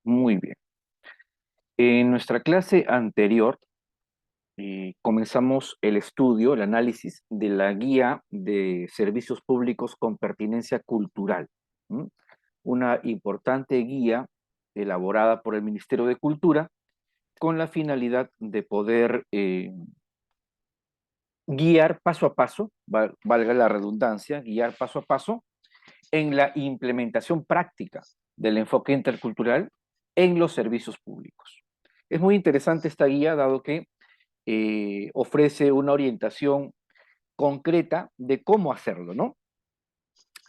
Muy bien. En nuestra clase anterior comenzamos el estudio, el análisis de la guía de servicios públicos con pertinencia cultural. ¿M? Una importante guía elaborada por el Ministerio de Cultura con la finalidad de poder guiar paso a paso, valga la redundancia, guiar paso a paso en la implementación práctica del enfoque intercultural en los servicios públicos. Es muy interesante esta guía, dado que ofrece una orientación concreta de cómo hacerlo, ¿no?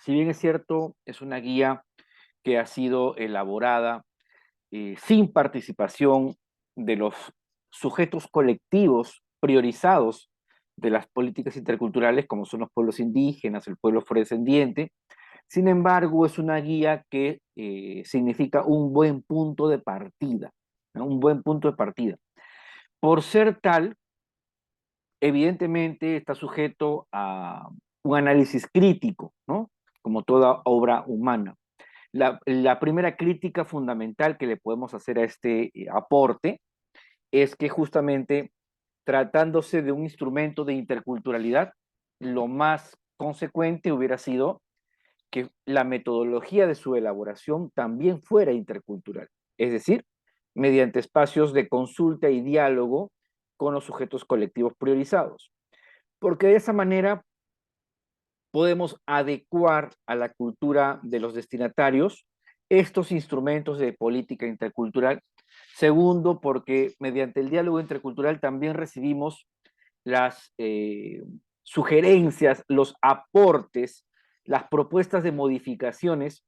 Si bien es cierto, es una guía que ha sido elaborada sin participación de los sujetos colectivos priorizados de las políticas interculturales, como son los pueblos indígenas, el pueblo afrodescendiente. Sin embargo, es una guía que significa un buen punto de partida, ¿no? Un buen punto de partida. Por ser tal, evidentemente está sujeto a un análisis crítico, ¿no? Como toda obra humana. La primera crítica fundamental que le podemos hacer a este aporte es que justamente tratándose de un instrumento de interculturalidad, lo más consecuente hubiera sido que la metodología de su elaboración también fuera intercultural, es decir, mediante espacios de consulta y diálogo con los sujetos colectivos priorizados, porque de esa manera podemos adecuar a la cultura de los destinatarios estos instrumentos de política intercultural. Segundo, porque mediante el diálogo intercultural también recibimos las sugerencias, los aportes, las propuestas de modificaciones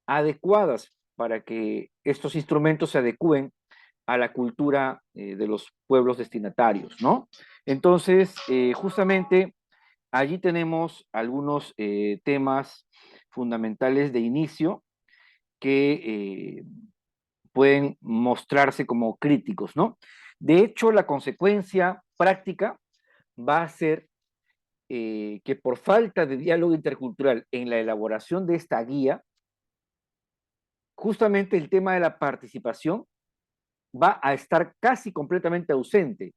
adecuadas para que estos instrumentos se adecúen a la cultura de los pueblos destinatarios, ¿no? Entonces, justamente allí tenemos algunos temas fundamentales de inicio que pueden mostrarse como críticos, ¿no? De hecho, la consecuencia práctica va a ser que por falta de diálogo intercultural en la elaboración de esta guía, justamente el tema de la participación va a estar casi completamente ausente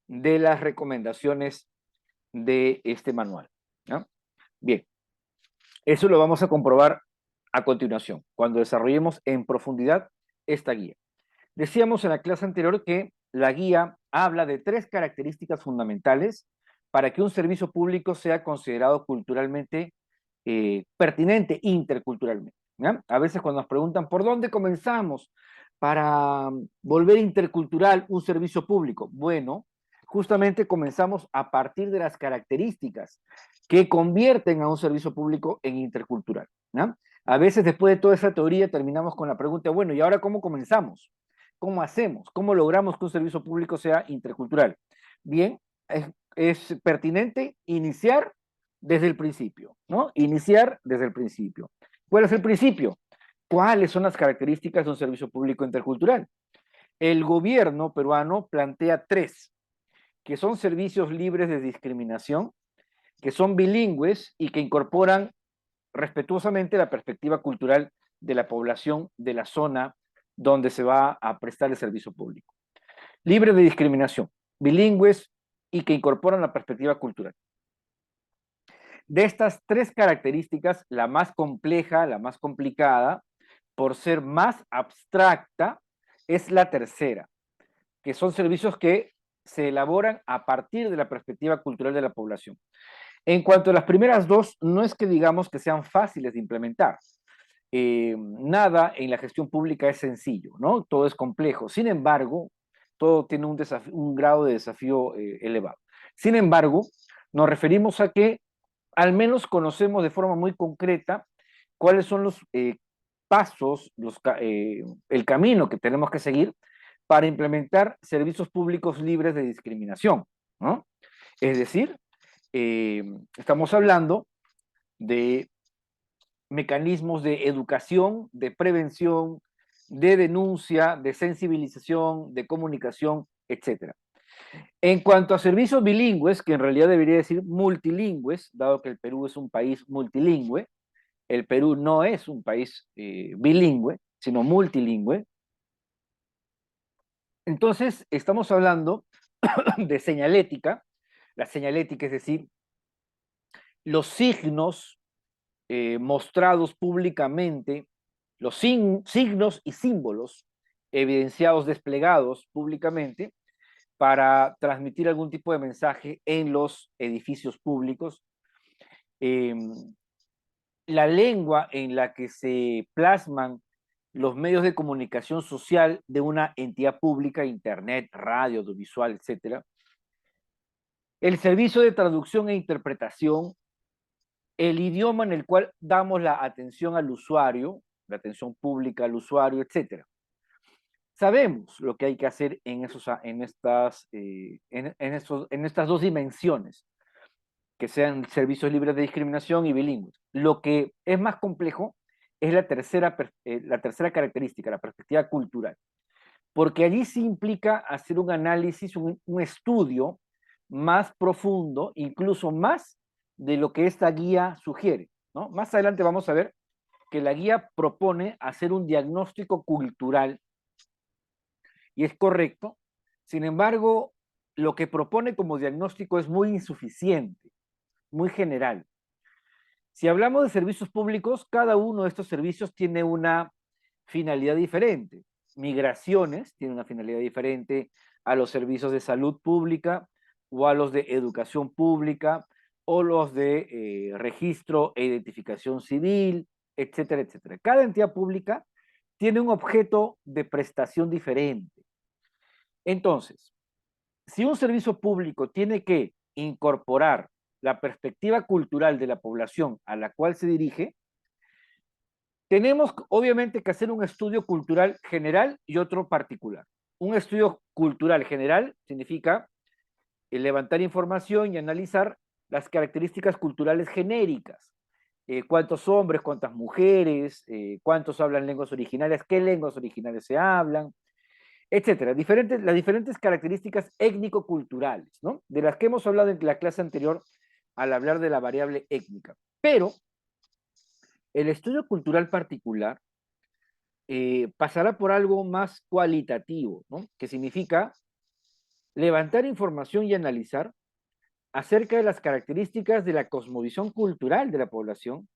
de las recomendaciones de este manual, ¿no? Bien, eso lo vamos a comprobar a continuación, cuando desarrollemos en profundidad esta guía. Decíamos en la clase anterior que la guía habla de tres características fundamentales para que un servicio público sea considerado culturalmente pertinente interculturalmente, ¿ya? A veces cuando nos preguntan por dónde comenzamos para volver intercultural un servicio público, bueno, justamente comenzamos a partir de las características que convierten a un servicio público en intercultural, ¿ya? A veces después de toda esa teoría terminamos con la pregunta, bueno, ¿y ahora cómo comenzamos? ¿Cómo hacemos? ¿Cómo logramos que un servicio público sea intercultural? Bien, es pertinente iniciar desde el principio, ¿no? Iniciar desde el principio. ¿Cuál es el principio? ¿Cuáles son las características de un servicio público intercultural? El gobierno peruano plantea tres, que son servicios libres de discriminación, que son bilingües y que incorporan respetuosamente la perspectiva cultural de la población de la zona donde se va a prestar el servicio público. Libres de discriminación, bilingües y que incorporan la perspectiva cultural. De estas tres características, la más compleja, la más complicada, por ser más abstracta, es la tercera, que son servicios que se elaboran a partir de la perspectiva cultural de la población. En cuanto a las primeras dos, no es que digamos que sean fáciles de implementar. Nada en la gestión pública es sencillo, ¿no? Todo es complejo. Sin embargo, todo tiene un grado de desafío elevado. Sin embargo, nos referimos a que al menos conocemos de forma muy concreta cuáles son los pasos, el camino que tenemos que seguir para implementar servicios públicos libres de discriminación, ¿no? Es decir, estamos hablando de mecanismos de educación, de prevención, de denuncia, de sensibilización, de comunicación, etcétera. En cuanto a servicios bilingües, que en realidad debería decir multilingües, dado que el Perú es un país multilingüe, el Perú no es un país bilingüe, sino multilingüe. Entonces, estamos hablando de señalética. La señalética, es decir, los signos mostrados públicamente, los signos y símbolos evidenciados, desplegados públicamente para transmitir algún tipo de mensaje en los edificios públicos. Eh, la lengua en la que se plasman los medios de comunicación social de una entidad pública, internet, radio, audiovisual, etcétera. El servicio de traducción e interpretación, el idioma en el cual damos la atención al usuario, la atención pública al usuario, etcétera. Sabemos lo que hay que hacer en estas dos dimensiones, que sean servicios libres de discriminación y bilingües. Lo que es más complejo es la tercera característica, la perspectiva cultural, porque allí sí implica hacer un análisis, un estudio más profundo, incluso más de lo que esta guía sugiere, ¿no? Más adelante vamos a ver que la guía propone hacer un diagnóstico cultural, y es correcto. Sin embargo, lo que propone como diagnóstico es muy insuficiente, muy general. Si hablamos de servicios públicos, cada uno de estos servicios tiene una finalidad diferente. Migraciones tiene una finalidad diferente a los servicios de salud pública o a los de educación pública o los de registro e identificación civil, etcétera, etcétera. Cada entidad pública tiene un objeto de prestación diferente. Entonces, si un servicio público tiene que incorporar la perspectiva cultural de la población a la cual se dirige, tenemos obviamente que hacer un estudio cultural general y otro particular. Un estudio cultural general significa levantar información y analizar las características culturales genéricas. Cuántos hombres, cuántas mujeres, cuántos hablan lenguas originales, qué lenguas originales se hablan, etcétera. Las diferentes características étnico-culturales, ¿no? De las que hemos hablado en la clase anterior al hablar de la variable étnica. Pero el estudio cultural particular pasará por algo más cualitativo, ¿no? Que significa levantar información y analizar acerca de las características de la cosmovisión cultural de la población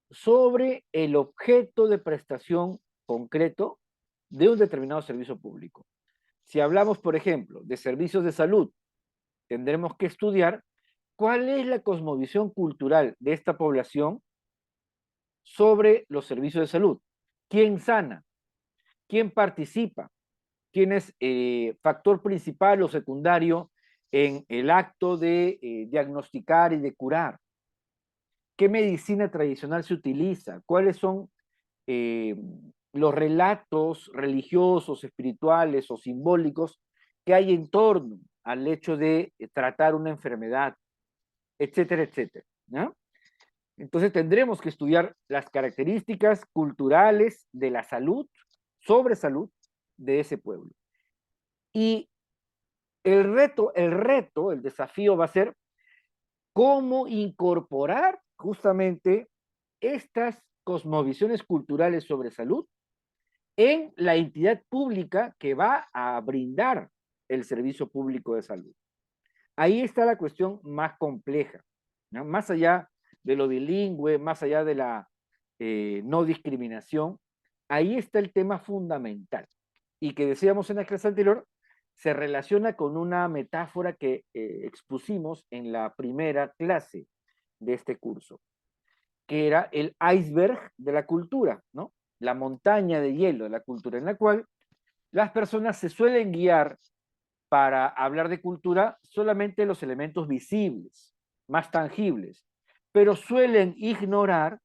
sobre el objeto de prestación concreto de un determinado servicio público. Si hablamos, por ejemplo, de servicios de salud, tendremos que estudiar cuál es la cosmovisión cultural de esta población sobre los servicios de salud. ¿Quién sana? ¿Quién participa? ¿Quién es factor principal o secundario en el acto de diagnosticar y de curar? ¿Qué medicina tradicional se utiliza? ¿Cuáles son eh, los relatos religiosos, espirituales o simbólicos que hay en torno al hecho de tratar una enfermedad, etcétera, etcétera? ¿No? Entonces tendremos que estudiar las características culturales de la salud, sobre salud de ese pueblo. Y el desafío va a ser cómo incorporar justamente estas cosmovisiones culturales sobre salud en la entidad pública que va a brindar el servicio público de salud. Ahí está la cuestión más compleja, ¿no? Más allá de lo bilingüe, más allá de la no discriminación, ahí está el tema fundamental y que decíamos en la clase anterior, se relaciona con una metáfora que expusimos en la primera clase de este curso, que era el iceberg de la cultura, ¿no? La montaña de hielo de la cultura, en la cual las personas se suelen guiar para hablar de cultura solamente los elementos visibles, más tangibles, pero suelen ignorar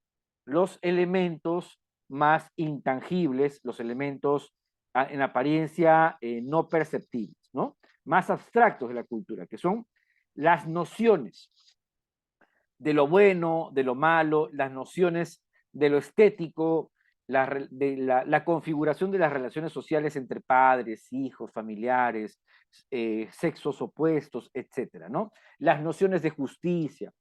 los elementos más intangibles, los elementos en apariencia no perceptibles, ¿no? Más abstractos de la cultura, que son las nociones de lo bueno, de lo malo, las nociones de lo estético, la configuración de las relaciones sociales entre padres, hijos, familiares, sexos opuestos, etcétera, ¿no? Las nociones de justicia.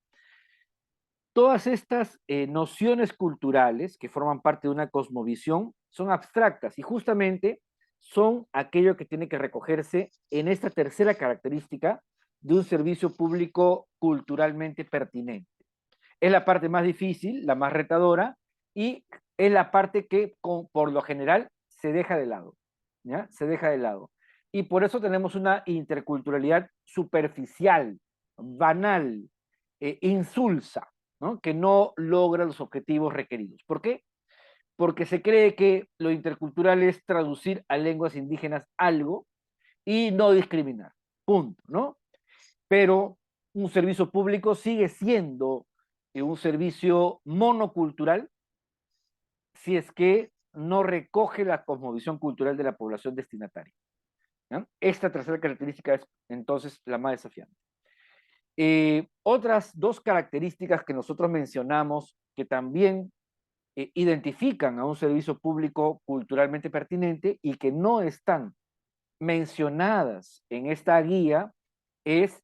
Todas estas nociones culturales que forman parte de una cosmovisión son abstractas y justamente son aquello que tiene que recogerse en esta tercera característica de un servicio público culturalmente pertinente. Es la parte más difícil, la más retadora, y es la parte que por lo general se deja de lado, ¿ya? Se deja de lado. Y por eso tenemos una interculturalidad superficial, banal, insulsa, ¿no? Que no logra los objetivos requeridos. ¿Por qué? Porque se cree que lo intercultural es traducir a lenguas indígenas algo y no discriminar, punto, ¿no? Pero un servicio público sigue siendo un servicio monocultural si es que no recoge la cosmovisión cultural de la población destinataria, ¿no? Esta tercera característica es entonces la más desafiante. Otras dos características que nosotros mencionamos que también identifican a un servicio público culturalmente pertinente y que no están mencionadas en esta guía es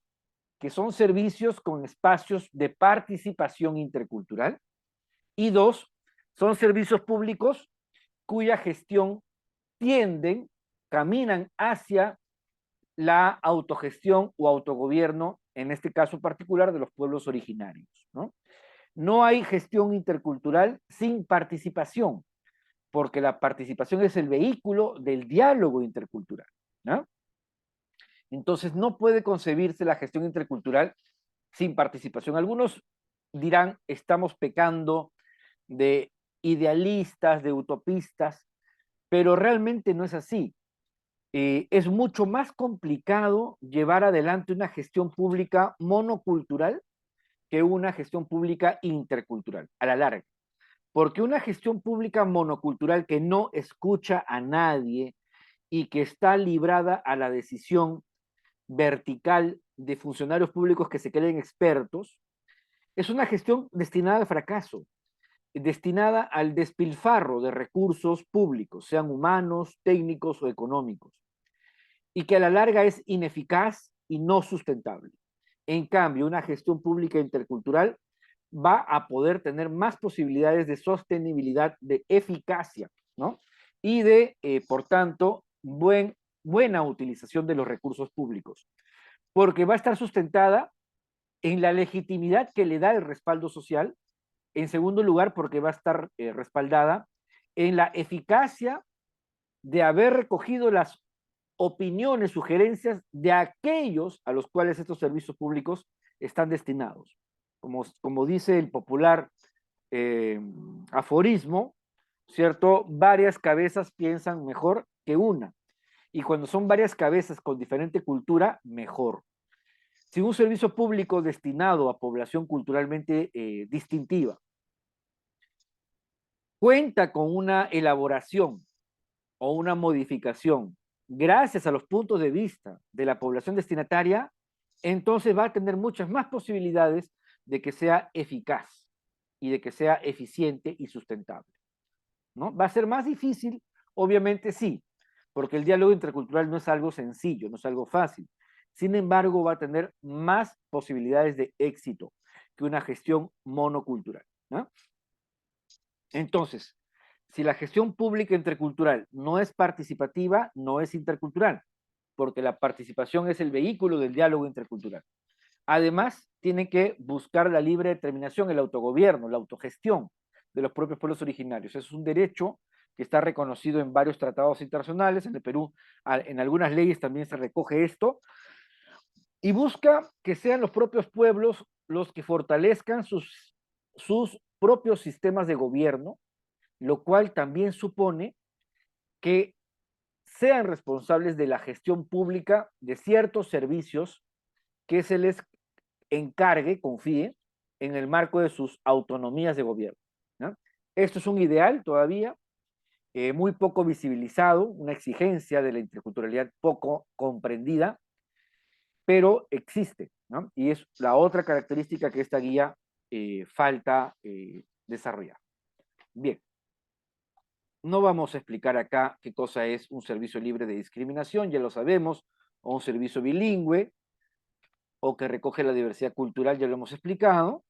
que son servicios con espacios de participación intercultural, y dos, son servicios públicos cuya gestión tienden, caminan hacia la autogestión o autogobierno, en este caso particular, de los pueblos originarios, ¿no? No hay gestión intercultural sin participación, porque la participación es el vehículo del diálogo intercultural, ¿no? Entonces, no puede concebirse la gestión intercultural sin participación. Algunos dirán, estamos pecando de idealistas, de utopistas, pero realmente no es así. Es mucho más complicado llevar adelante una gestión pública monocultural que una gestión pública intercultural, a la larga. Porque una gestión pública monocultural que no escucha a nadie y que está librada a la decisión vertical de funcionarios públicos que se creen expertos, es una gestión destinada al fracaso, destinada al despilfarro de recursos públicos, sean humanos, técnicos o económicos, y que a la larga es ineficaz y no sustentable. En cambio, una gestión pública intercultural va a poder tener más posibilidades de sostenibilidad, de eficacia, ¿no? Y de, por tanto, buena utilización de los recursos públicos, porque va a estar sustentada en la legitimidad que le da el respaldo social. En segundo lugar, porque va a estar respaldada en la eficacia de haber recogido las opiniones, sugerencias de aquellos a los cuales estos servicios públicos están destinados. Como dice el popular aforismo, ¿cierto? Varias cabezas piensan mejor que una. Y cuando son varias cabezas con diferente cultura, mejor. Si un servicio público destinado a población culturalmente distintiva cuenta con una elaboración o una modificación gracias a los puntos de vista de la población destinataria, entonces va a tener muchas más posibilidades de que sea eficaz y de que sea eficiente y sustentable, ¿no? Va a ser más difícil, obviamente sí, porque el diálogo intercultural no es algo sencillo, no es algo fácil. Sin embargo, va a tener más posibilidades de éxito que una gestión monocultural, ¿no? Entonces, si la gestión pública intercultural no es participativa, no es intercultural, porque la participación es el vehículo del diálogo intercultural. Además, tiene que buscar la libre determinación, el autogobierno, la autogestión de los propios pueblos originarios. Es un derecho que está reconocido en varios tratados internacionales. En el Perú, en algunas leyes también se recoge esto, y busca que sean los propios pueblos los que fortalezcan sus propios sistemas de gobierno, lo cual también supone que sean responsables de la gestión pública de ciertos servicios que se les encargue, confíe, en el marco de sus autonomías de gobierno, ¿no? Esto es un ideal todavía muy poco visibilizado, una exigencia de la interculturalidad poco comprendida, pero existe, ¿no? Y es la otra característica que esta guía falta desarrollar. Bien, no vamos a explicar acá qué cosa es un servicio libre de discriminación, ya lo sabemos, o un servicio bilingüe, o que recoge la diversidad cultural, ya lo hemos explicado.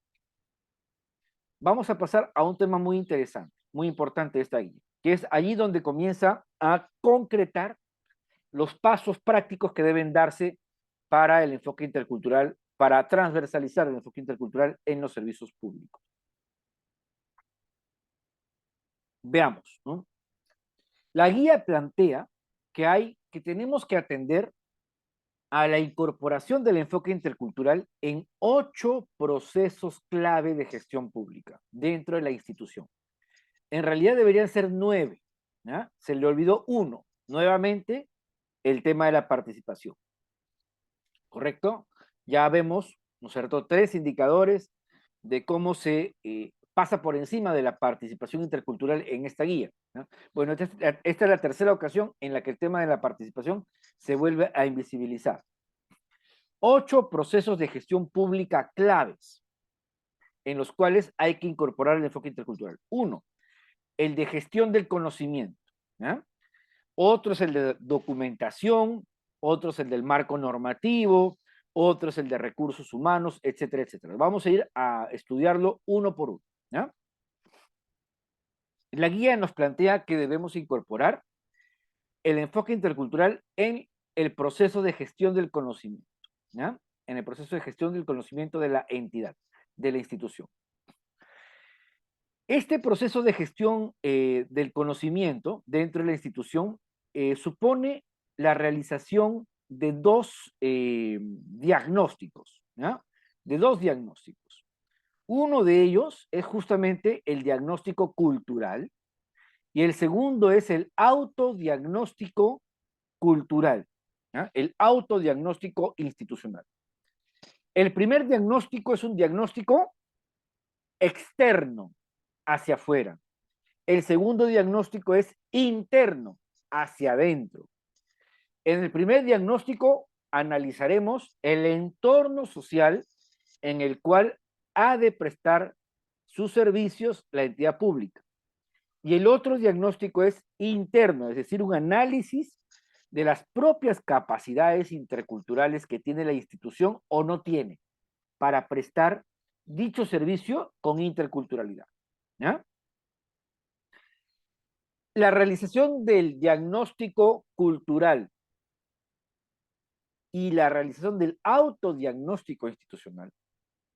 Vamos a pasar a un tema muy interesante, muy importante de esta guía. que es allí donde comienza a concretar los pasos prácticos que deben darse para el enfoque intercultural, para transversalizar el enfoque intercultural en los servicios públicos. Veamos, ¿no? La guía plantea que tenemos que atender a la incorporación del enfoque intercultural en 8 procesos clave de gestión pública dentro de la institución. En realidad deberían ser 9, ¿ya? Se le olvidó uno, nuevamente el tema de la participación, ¿correcto? Ya vemos, ¿no es cierto?, 3 indicadores de cómo se pasa por encima de la participación intercultural en esta guía, ¿no? Bueno, esta es la tercera ocasión en la que el tema de la participación se vuelve a invisibilizar. 8 procesos de gestión pública claves en los cuales hay que incorporar el enfoque intercultural. 1, el de gestión del conocimiento, ¿ya? Otro es el de documentación, otro es el del marco normativo, otro es el de recursos humanos, etcétera, etcétera. Vamos a ir a estudiarlo uno por uno, ¿ya? La guía nos plantea que debemos incorporar el enfoque intercultural en el proceso de gestión del conocimiento, ¿ya? En el proceso de gestión del conocimiento de la entidad, de la institución. Este proceso de gestión del conocimiento dentro de la institución supone la realización de 2 diagnósticos, ¿ya? De 2 diagnósticos. Uno de ellos es justamente el diagnóstico cultural y el segundo es el autodiagnóstico cultural, ¿ya? El autodiagnóstico institucional. El primer diagnóstico es un diagnóstico externo, hacia afuera. El segundo diagnóstico es interno, hacia adentro. En el primer diagnóstico analizaremos el entorno social en el cual ha de prestar sus servicios la entidad pública. Y el otro diagnóstico es interno, es decir, un análisis de las propias capacidades interculturales que tiene la institución o no tiene para prestar dicho servicio con interculturalidad, ¿ya? La realización del diagnóstico cultural y la realización del autodiagnóstico institucional,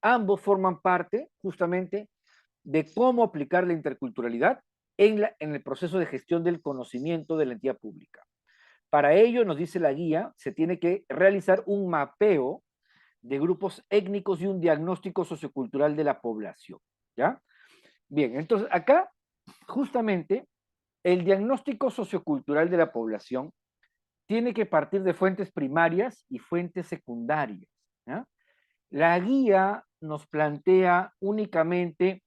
ambos forman parte justamente de cómo aplicar la interculturalidad en el proceso de gestión del conocimiento de la entidad pública. Para ello, nos dice la guía, se tiene que realizar un mapeo de grupos étnicos y un diagnóstico sociocultural de la población, ¿ya? Bien, entonces acá, justamente, el diagnóstico sociocultural de la población tiene que partir de fuentes primarias y fuentes secundarias, ¿ya? La guía nos plantea únicamente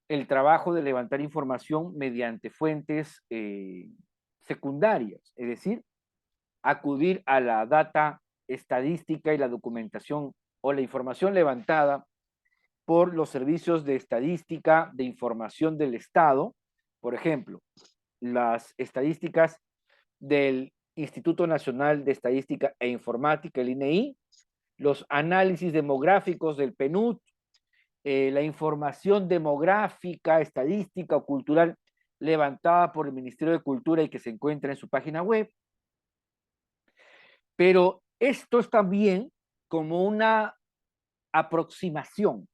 el trabajo de levantar información mediante fuentes secundarias, es decir, acudir a la data estadística y la documentación o la información levantada por los servicios de estadística de información del Estado, por ejemplo, las estadísticas del Instituto Nacional de Estadística e Informática, el INEI, los análisis demográficos del PNUD, la información demográfica, estadística o cultural levantada por el Ministerio de Cultura y que se encuentra en su página web. Pero esto es también como una aproximación,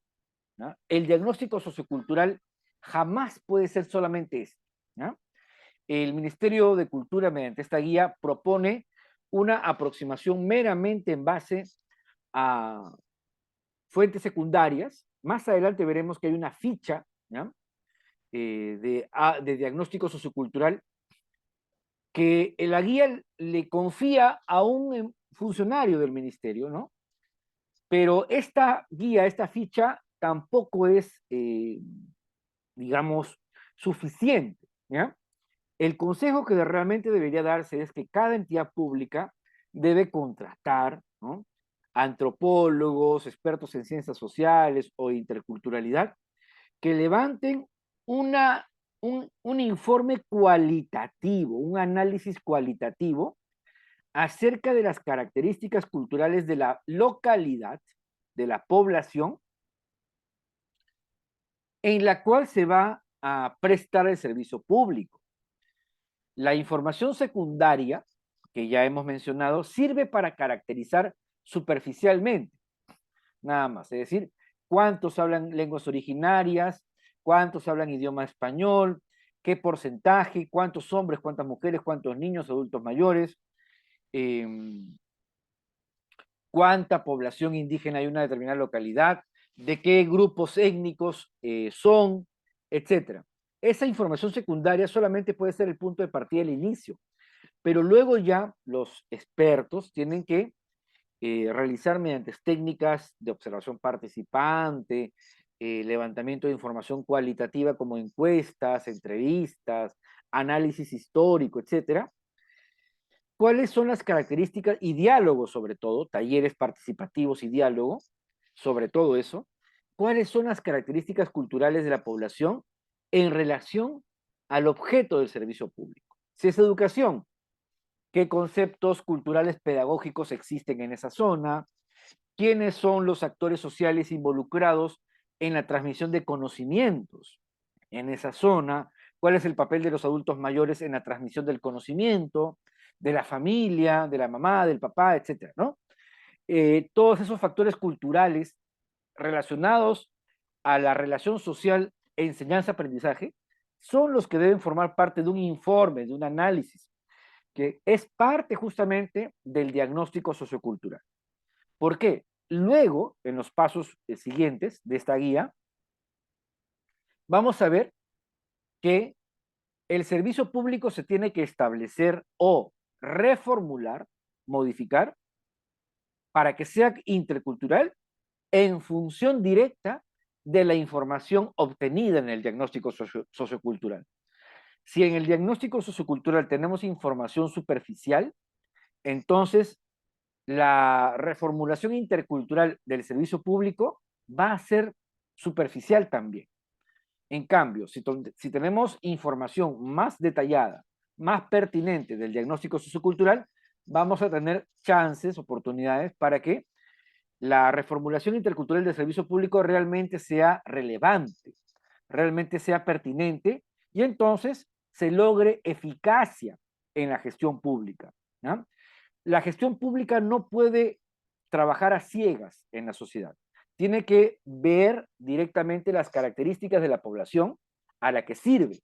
¿no? El diagnóstico sociocultural jamás puede ser solamente esto, ¿no? El Ministerio de Cultura, mediante esta guía, propone una aproximación meramente en base a fuentes secundarias. Más adelante veremos que hay una ficha, ¿no? De diagnóstico sociocultural que la guía le confía a un funcionario del ministerio, ¿no? Pero esta guía, esta ficha, tampoco es, digamos, suficiente, ¿ya? El consejo que realmente debería darse es que cada entidad pública debe contratar, ¿no?, antropólogos, expertos en ciencias sociales o interculturalidad, que levanten un informe cualitativo, un análisis cualitativo acerca de las características culturales de la localidad, de la población, en la cual se va a prestar el servicio público. La información secundaria, que ya hemos mencionado, sirve para caracterizar superficialmente, nada más. Es decir, cuántos hablan lenguas originarias, cuántos hablan idioma español, qué porcentaje, cuántos hombres, cuántas mujeres, cuántos niños, adultos mayores, eh, cuánta población indígena hay en una determinada localidad, de qué grupos étnicos son, etc. Esa información secundaria solamente puede ser el punto de partida del inicio, pero luego ya los expertos tienen que realizar mediante técnicas de observación participante, levantamiento de información cualitativa como encuestas, entrevistas, análisis histórico, etcétera. ¿Cuáles son las características y diálogo sobre todo, talleres participativos y diálogo sobre todo eso? ¿Cuáles son las características culturales de la población en relación al objeto del servicio público? Si es educación, ¿qué conceptos culturales pedagógicos existen en esa zona? ¿Quiénes son los actores sociales involucrados en la transmisión de conocimientos en esa zona? ¿Cuál es el papel de los adultos mayores en la transmisión del conocimiento, de la familia, de la mamá, del papá, etcétera, ¿no? Todos esos factores culturales relacionados a la relación social e enseñanza-aprendizaje son los que deben formar parte de un informe, de un análisis, que es parte justamente del diagnóstico sociocultural. ¿Por qué? Luego, en los pasos siguientes de esta guía, vamos a ver que el servicio público se tiene que establecer o reformular, modificar, para que sea intercultural en función directa de la información obtenida en el diagnóstico sociocultural. Si en el diagnóstico sociocultural tenemos información superficial, entonces la reformulación intercultural del servicio público va a ser superficial también. En cambio, si tenemos información más detallada, más pertinente del diagnóstico sociocultural, vamos a tener chances, oportunidades para que la reformulación intercultural del servicio público realmente sea relevante, realmente sea pertinente y entonces se logre eficacia en la gestión pública, ¿no? La gestión pública no puede trabajar a ciegas en la sociedad. Tiene que ver directamente las características de la población a la que sirve.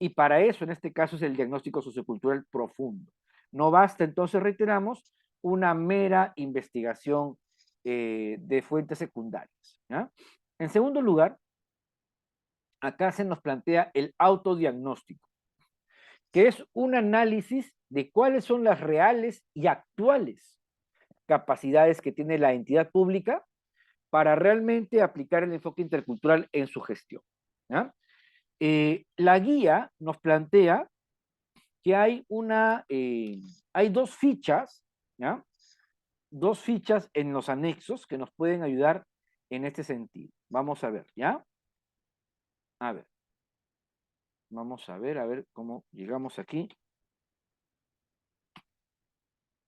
Y para eso, en este caso, es el diagnóstico sociocultural profundo. No basta, entonces, reiteramos, una mera investigación de fuentes secundarias, ¿ya? En segundo lugar, acá se nos plantea el autodiagnóstico, que es un análisis de cuáles son las reales y actuales capacidades que tiene la entidad pública para realmente aplicar el enfoque intercultural en su gestión, ¿ya? La guía nos plantea que hay dos fichas, ¿ya? Dos fichas en los anexos que nos pueden ayudar en este sentido. Vamos a ver, ¿ya? A ver. Vamos a ver cómo llegamos aquí.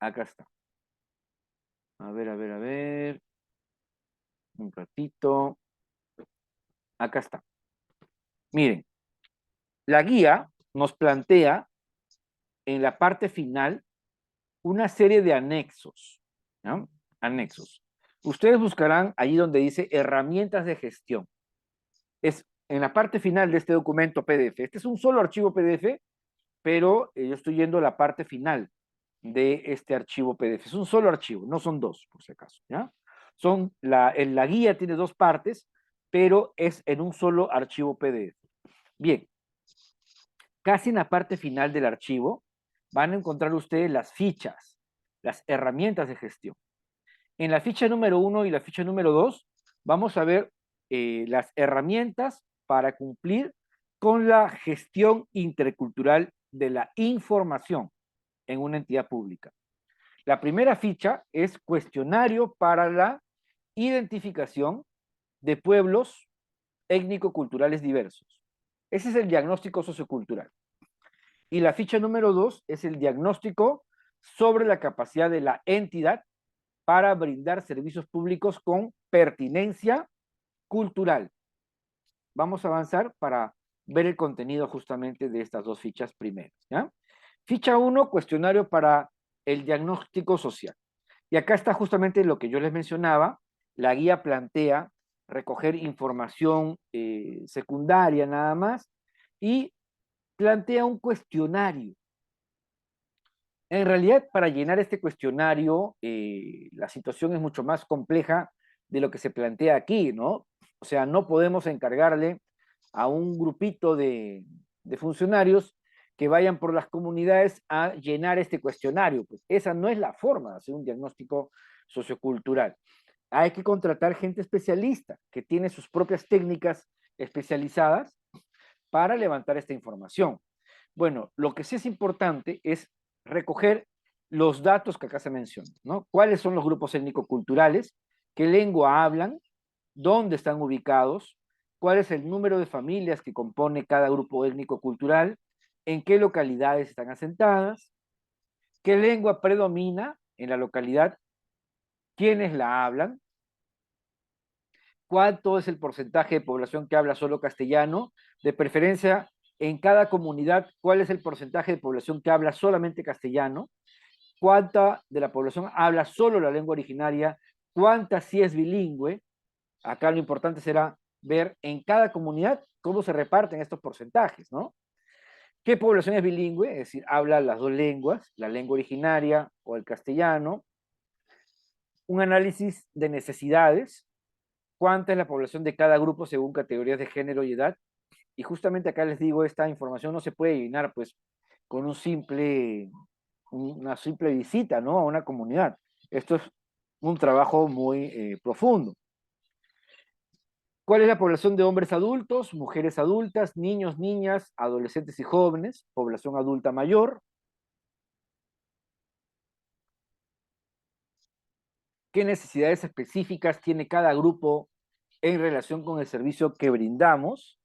Acá está. A ver. Un ratito. Acá está. Miren, la guía nos plantea en la parte final una serie de anexos, ¿no? Anexos. Ustedes buscarán allí donde dice herramientas de gestión. Es en la parte final de este documento PDF. Este es un solo archivo PDF, pero yo estoy yendo a la parte final de este archivo PDF. Es un solo archivo, no son dos, por si acaso, ¿ya? La guía tiene dos partes, pero es en un solo archivo PDF. Bien, casi en la parte final del archivo van a encontrar ustedes las fichas, las herramientas de gestión. En la ficha número 1 y la ficha número 2 vamos a ver las herramientas para cumplir con la gestión intercultural de la información en una entidad pública. La primera ficha es cuestionario para la identificación de pueblos étnico-culturales diversos. Ese es el diagnóstico sociocultural. Y la ficha número 2 es el diagnóstico sobre la capacidad de la entidad para brindar servicios públicos con pertinencia cultural. Vamos a avanzar para ver el contenido justamente de estas dos fichas primeras, ¿ya? Ficha 1, cuestionario para el diagnóstico social. Y acá está justamente lo que yo les mencionaba. La guía plantea recoger información secundaria nada más y plantea un cuestionario. En realidad, para llenar este cuestionario, la situación es mucho más compleja de lo que se plantea aquí, ¿no? O sea, no podemos encargarle a un grupito de funcionarios que vayan por las comunidades a llenar este cuestionario. Pues esa no es la forma de hacer un diagnóstico sociocultural. Hay que contratar gente especialista que tiene sus propias técnicas especializadas para levantar esta información. Bueno, lo que sí es importante es recoger los datos que acá se mencionan, ¿no? ¿Cuáles son los grupos étnico-culturales? ¿Qué lengua hablan? ¿Dónde están ubicados? ¿Cuál es el número de familias que compone cada grupo étnico-cultural? ¿En qué localidades están asentadas? ¿Qué lengua predomina en la localidad? ¿Quiénes la hablan? ¿Cuánto es el porcentaje de población que habla solo castellano? De preferencia, en cada comunidad, ¿cuál es el porcentaje de población que habla solamente castellano? ¿Cuánta de la población habla solo la lengua originaria? ¿Cuánta sí es bilingüe? Acá lo importante será ver en cada comunidad cómo se reparten estos porcentajes, ¿no? ¿Qué población es bilingüe? Es decir, habla las dos lenguas, la lengua originaria o el castellano. Un análisis de necesidades, cuánta es la población de cada grupo según categorías de género y edad. Y justamente acá les digo, esta información no se puede llenar pues con una simple visita, ¿no? A una comunidad. Esto es un trabajo muy profundo. ¿Cuál es la población de hombres adultos, mujeres adultas, niños, niñas, adolescentes y jóvenes? Población adulta mayor. ¿Qué necesidades específicas tiene cada grupo en relación con el servicio que brindamos?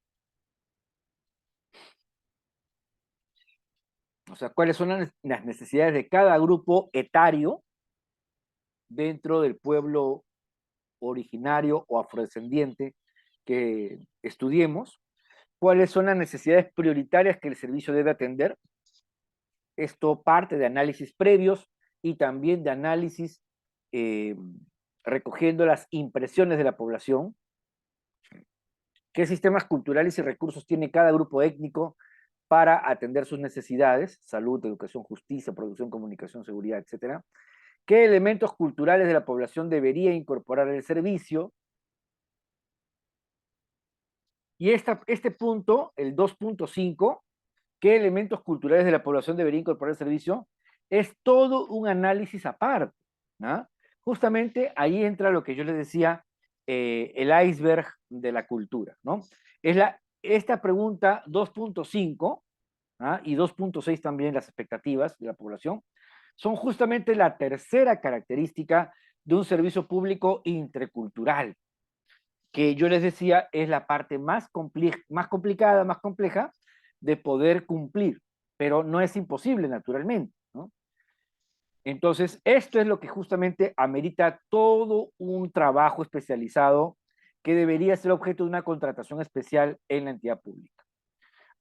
O sea, ¿cuáles son las necesidades de cada grupo etario dentro del pueblo originario o afrodescendiente que estudiemos? ¿Cuáles son las necesidades prioritarias que el servicio debe atender? Esto parte de análisis previos y también de análisis eh, recogiendo las impresiones de la población. ¿Qué sistemas culturales y recursos tiene cada grupo étnico para atender sus necesidades? Salud, educación, justicia, producción, comunicación, seguridad, etcétera. ¿Qué elementos culturales de la población debería incorporar el servicio? Y este punto, el 2.5, ¿qué elementos culturales de la población debería incorporar el servicio? Es todo un análisis aparte, ¿no? Justamente ahí entra lo que yo les decía, el iceberg de la cultura, ¿no? Esta pregunta 2.5, ¿ah? Y 2.6 también, las expectativas de la población, son justamente la tercera característica de un servicio público intercultural, que yo les decía es la parte más complicada, más compleja de poder cumplir, pero no es imposible naturalmente, ¿no? Entonces, esto es lo que justamente amerita todo un trabajo especializado que debería ser objeto de una contratación especial en la entidad pública.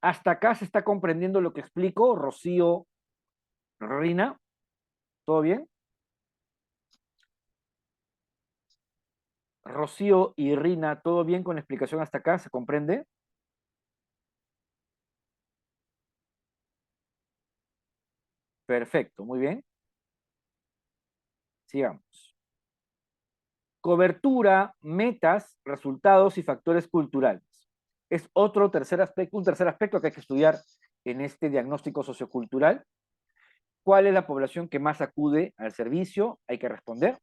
Hasta acá se está comprendiendo lo que explico, Rocío, Rina, ¿todo bien? Rocío y Rina, ¿todo bien con la explicación hasta acá? ¿Se comprende? Perfecto, muy bien. Sigamos. Cobertura, metas, resultados y factores culturales. Es otro tercer aspecto, un tercer aspecto que hay que estudiar en este diagnóstico sociocultural. ¿Cuál es la población que más acude al servicio? Hay que responder.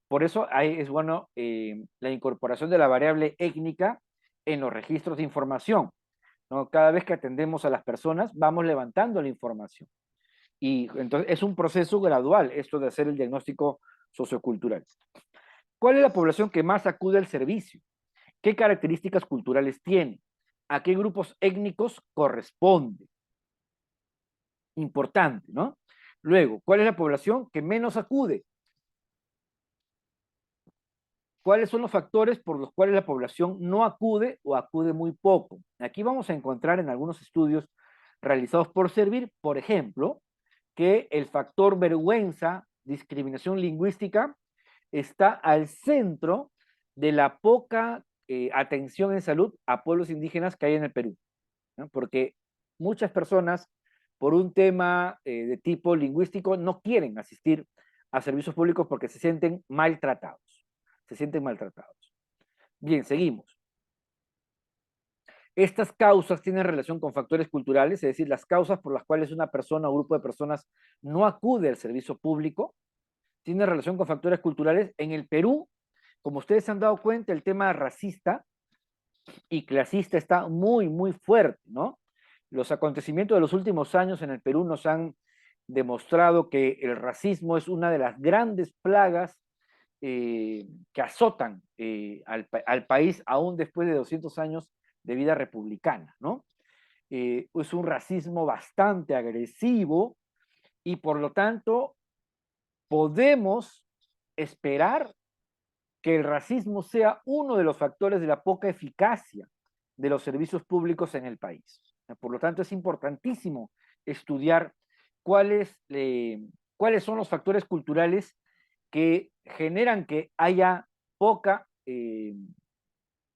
Por eso es bueno la incorporación de la variable étnica en los registros de información, ¿no? Cada vez que atendemos a las personas, vamos levantando la información. Y entonces es un proceso gradual esto de hacer el diagnóstico sociocultural. ¿Cuál es la población que más acude al servicio? ¿Qué características culturales tiene? ¿A qué grupos étnicos corresponde? Importante, ¿no? Luego, ¿cuál es la población que menos acude? ¿Cuáles son los factores por los cuales la población no acude o acude muy poco? Aquí vamos a encontrar en algunos estudios realizados por Servir, por ejemplo, que el factor vergüenza, discriminación lingüística, está al centro de la poca atención en salud a pueblos indígenas que hay en el Perú, ¿no? Porque muchas personas, por un tema de tipo lingüístico, no quieren asistir a servicios públicos porque se sienten maltratados. Se sienten maltratados. Bien, seguimos. Estas causas tienen relación con factores culturales, es decir, las causas por las cuales una persona o grupo de personas no acude al servicio público, tienen relación con factores culturales. En el Perú, como ustedes se han dado cuenta, el tema racista y clasista está muy, muy fuerte, ¿no? Los acontecimientos de los últimos años en el Perú nos han demostrado que el racismo es una de las grandes plagas que azotan al país aún después de 200 años de vida republicana, ¿no? Es un racismo bastante agresivo y por lo tanto podemos esperar que el racismo sea uno de los factores de la poca eficacia de los servicios públicos en el país. Por lo tanto, es importantísimo estudiar cuáles, cuáles son los factores culturales que generan que haya poca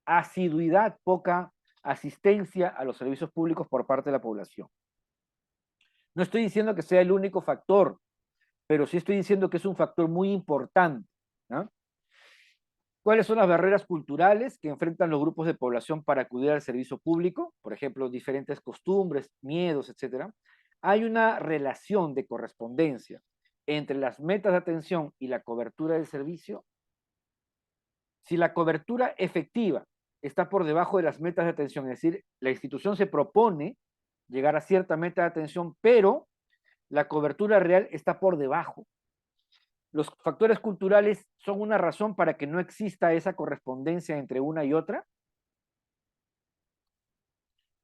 asiduidad, poca asistencia a los servicios públicos por parte de la población. No estoy diciendo que sea el único factor, pero sí estoy diciendo que es un factor muy importante, ¿no? ¿Cuáles son las barreras culturales que enfrentan los grupos de población para acudir al servicio público? Por ejemplo, diferentes costumbres, miedos, etc. Hay una relación de correspondencia entre las metas de atención y la cobertura del servicio. Si la cobertura efectiva está por debajo de las metas de atención, es decir, la institución se propone llegar a cierta meta de atención, pero la cobertura real está por debajo. ¿Los factores culturales son una razón para que no exista esa correspondencia entre una y otra?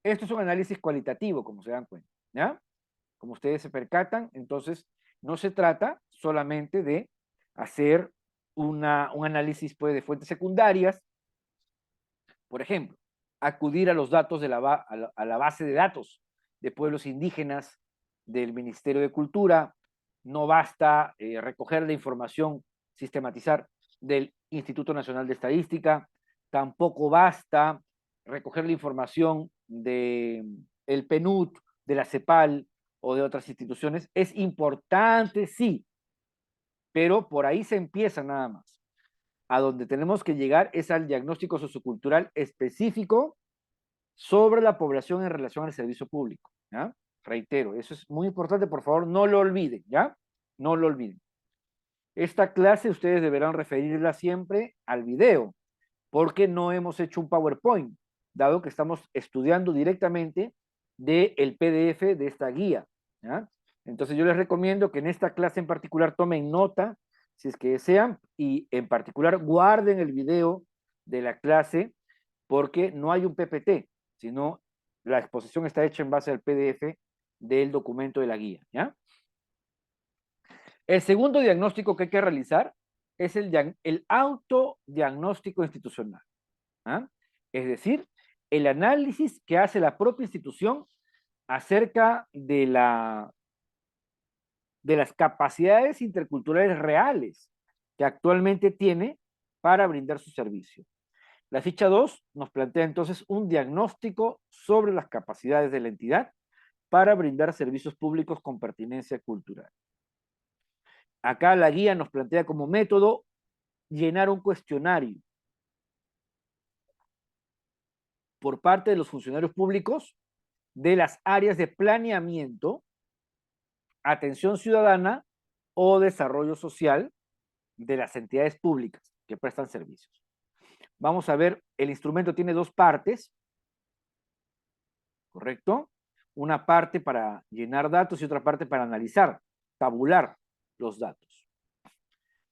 Esto es un análisis cualitativo, como se dan cuenta, ¿ya? Como ustedes se percatan, entonces no se trata solamente de hacer un análisis pues, de fuentes secundarias, por ejemplo, acudir a los datos de a la base de datos de pueblos indígenas del Ministerio de Cultura, no basta recoger la información, sistematizar del Instituto Nacional de Estadística, tampoco basta recoger la información del PNUD, de la CEPAL o de otras instituciones. Es importante, sí, pero por ahí se empieza nada más. A donde tenemos que llegar es al diagnóstico sociocultural específico sobre la población en relación al servicio público, ¿ya? Reitero, eso es muy importante, por favor, no lo olviden, ¿ya? No lo olviden. Esta clase ustedes deberán referirla siempre al video, porque no hemos hecho un PowerPoint, dado que estamos estudiando directamente del PDF de esta guía, ¿ya? Entonces yo les recomiendo que en esta clase en particular tomen nota, si es que desean, y en particular guarden el video de la clase, porque no hay un PPT, sino la exposición está hecha en base al PDF del documento de la guía, ¿ya? El segundo diagnóstico que hay que realizar es el autodiagnóstico institucional, ¿ah? Es decir, el análisis que hace la propia institución acerca de las capacidades interculturales reales que actualmente tiene para brindar su servicio. La ficha 2 nos plantea entonces un diagnóstico sobre las capacidades de la entidad para brindar servicios públicos con pertinencia cultural. Acá la guía nos plantea como método llenar un cuestionario por parte de los funcionarios públicos de las áreas de planeamiento, atención ciudadana o desarrollo social de las entidades públicas que prestan servicios. Vamos a ver, el instrumento tiene dos partes, ¿correcto? Una parte para llenar datos y otra parte para analizar, tabular los datos.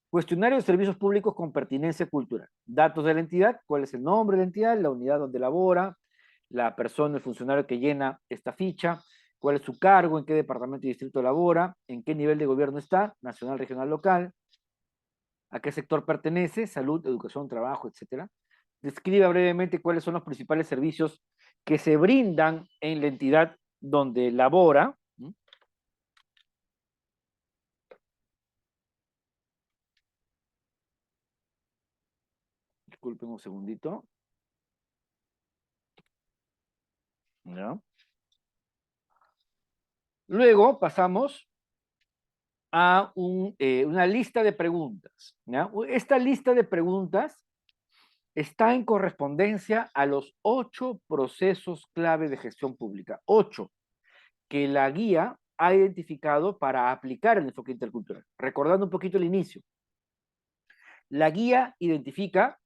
Cuestionario de servicios públicos con pertinencia cultural. Datos de la entidad, cuál es el nombre de la entidad, la unidad donde labora, la persona, el funcionario que llena esta ficha, cuál es su cargo, en qué departamento y distrito labora, en qué nivel de gobierno está, nacional, regional, local, a qué sector pertenece, salud, educación, trabajo, etc. Describa brevemente cuáles son los principales servicios que se brindan en la entidad donde labora. Disculpen un segundito. ¿Ya? Luego pasamos a una lista de preguntas. ¿Ya? Esta lista de preguntas está en correspondencia a los 8 procesos clave de gestión pública. 8 que la guía ha identificado para aplicar el enfoque intercultural. Recordando un poquito el inicio. La guía identifica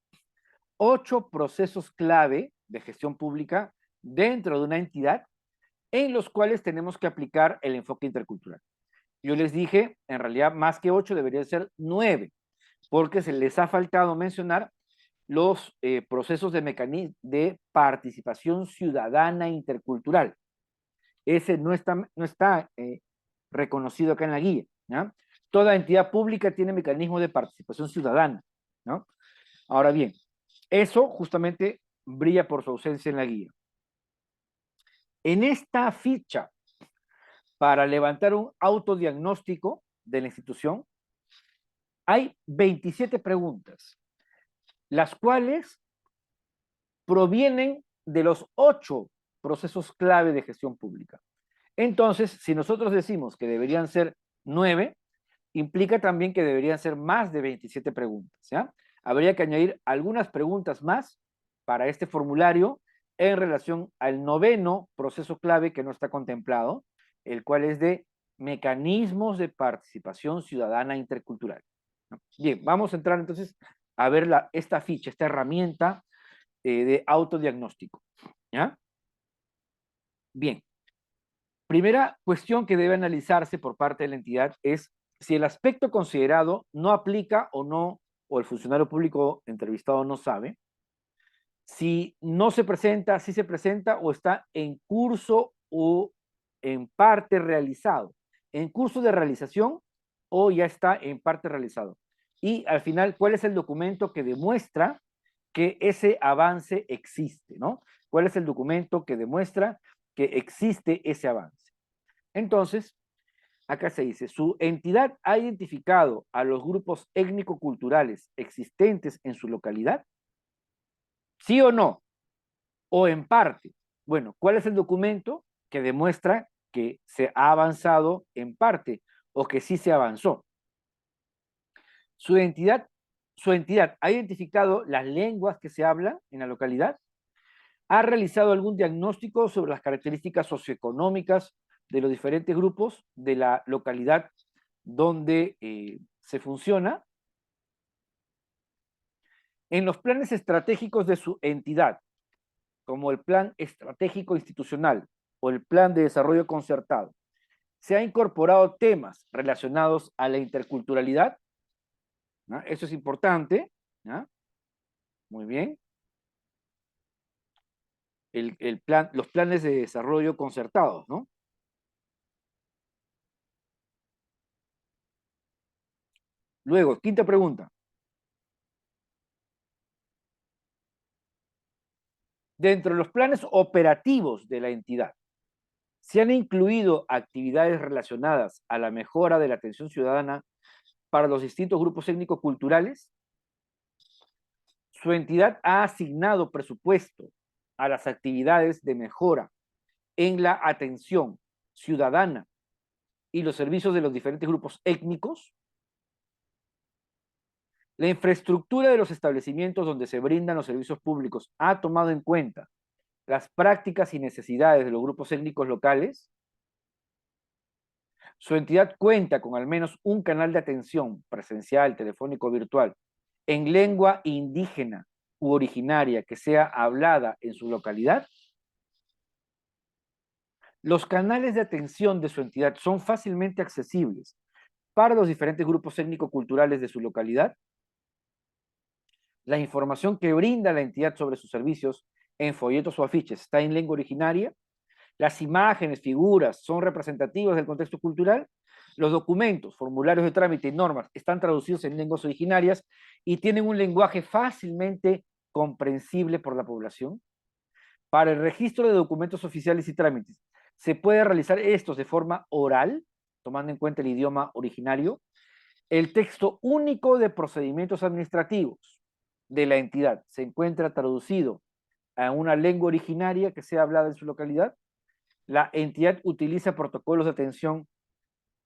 8 procesos clave de gestión pública dentro de una entidad en los cuales tenemos que aplicar el enfoque intercultural. Yo les dije, en realidad, más que 8 deberían ser 9, porque se les ha faltado mencionar los procesos de participación ciudadana intercultural. Ese no está reconocido acá en la guía, ¿ya? Toda entidad pública tiene mecanismos de participación ciudadana, ¿no? Ahora bien, eso justamente brilla por su ausencia en la guía. En esta ficha, para levantar un autodiagnóstico de la institución, hay 27 preguntas, las cuales provienen de los 8 procesos clave de gestión pública. Entonces, si nosotros decimos que deberían ser 9, implica también que deberían ser más de 27 preguntas, ¿ya? Habría que añadir algunas preguntas más para este formulario en relación al 9º proceso clave que no está contemplado, el cual es de mecanismos de participación ciudadana intercultural. Bien, vamos a entrar entonces a ver esta ficha, esta herramienta de autodiagnóstico, ¿ya? Bien, primera cuestión que debe analizarse por parte de la entidad es si el aspecto considerado no aplica o no, o el funcionario público entrevistado no sabe, si no se presenta, si se presenta o está en curso o en parte realizado, en curso de realización o ya está en parte realizado. Y al final, ¿cuál es el documento que demuestra que ese avance existe, ¿no? ¿Cuál es el documento que demuestra que existe ese avance? Entonces, acá se dice, su entidad ha identificado a los grupos étnico-culturales existentes en su localidad, ¿sí o no? O en parte. Bueno, ¿cuál es el documento que demuestra que se ha avanzado en parte o que sí se avanzó? Su entidad ha identificado las lenguas que se hablan en la localidad, ha realizado algún diagnóstico sobre las características socioeconómicas de los diferentes grupos de la localidad donde se funciona. En los planes estratégicos de su entidad, como el Plan Estratégico Institucional o el Plan de Desarrollo Concertado, se han incorporado temas relacionados a la interculturalidad, ¿no? Eso es importante, ¿no? Muy bien. Los planes de desarrollo concertados, ¿no? Luego, quinta pregunta. Dentro de los planes operativos de la entidad, ¿se han incluido actividades relacionadas a la mejora de la atención ciudadana para los distintos grupos étnico-culturales? Su entidad ha asignado presupuesto a las actividades de mejora en la atención ciudadana y los servicios de los diferentes grupos étnicos. La infraestructura de los establecimientos donde se brindan los servicios públicos ha tomado en cuenta las prácticas y necesidades de los grupos étnicos locales. Su entidad cuenta con al menos un canal de atención presencial, telefónico, virtual, en lengua indígena u originaria que sea hablada en su localidad. Los canales de atención de su entidad son fácilmente accesibles para los diferentes grupos étnico-culturales de su localidad. La información que brinda la entidad sobre sus servicios en folletos o afiches está en lengua originaria. Las imágenes, figuras son representativas del contexto cultural. Los documentos, formularios de trámite y normas están traducidos en lenguas originarias y tienen un lenguaje fácilmente comprensible por la población. Para el registro de documentos oficiales y trámites, se puede realizar estos de forma oral, tomando en cuenta el idioma originario, el texto único de procedimientos administrativos, de la entidad se encuentra traducido a una lengua originaria que sea hablada en su localidad, la entidad utiliza protocolos de atención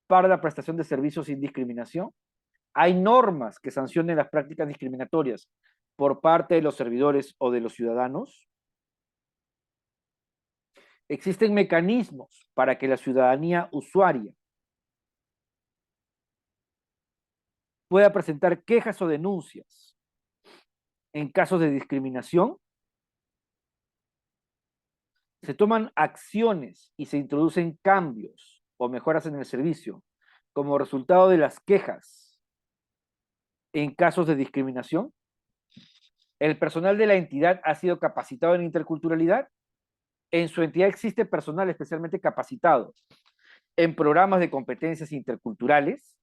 para la prestación de servicios sin discriminación. Hay normas que sancionen las prácticas discriminatorias por parte de los servidores o de los ciudadanos. Existen mecanismos para que la ciudadanía usuaria pueda presentar quejas o denuncias en casos de discriminación. Se toman acciones y se introducen cambios o mejoras en el servicio como resultado de las quejas en casos de discriminación. El personal de la entidad ha sido capacitado en interculturalidad. En su entidad existe personal especialmente capacitado en programas de competencias interculturales.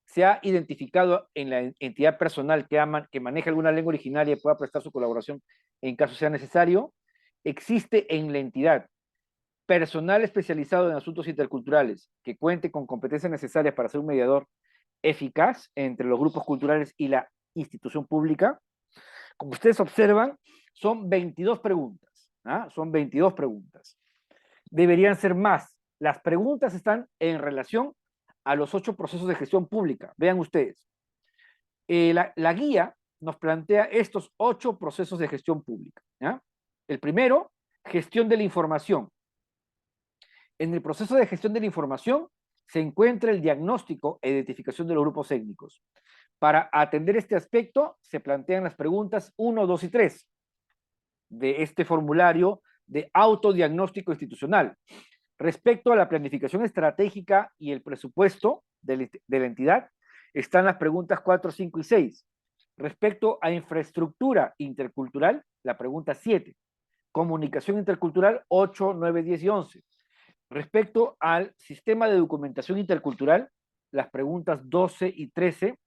Se ha identificado en la entidad personal que maneja alguna lengua originaria y pueda prestar su colaboración en caso sea necesario. Existe en la entidad personal especializado en asuntos interculturales que cuente con competencias necesarias para ser un mediador eficaz entre los grupos culturales y la institución pública. Como ustedes observan, son 22 preguntas. Son 22 preguntas. Deberían ser más. Las preguntas están en relación a los 8 procesos de gestión pública. Vean ustedes. La guía nos plantea estos 8 procesos de gestión pública. ¿Ya? El primero, gestión de la información. En el proceso de gestión de la información se encuentra el diagnóstico e identificación de los grupos étnicos. Para atender este aspecto, se plantean las preguntas 1, 2 y 3 de este formulario de autodiagnóstico institucional. Respecto a la planificación estratégica y el presupuesto de la entidad, están las preguntas 4, 5 y 6. Respecto a infraestructura intercultural, la pregunta 7. Comunicación intercultural, 8, 9, 10 y 11. Respecto al sistema de documentación intercultural, las preguntas 12 y 13.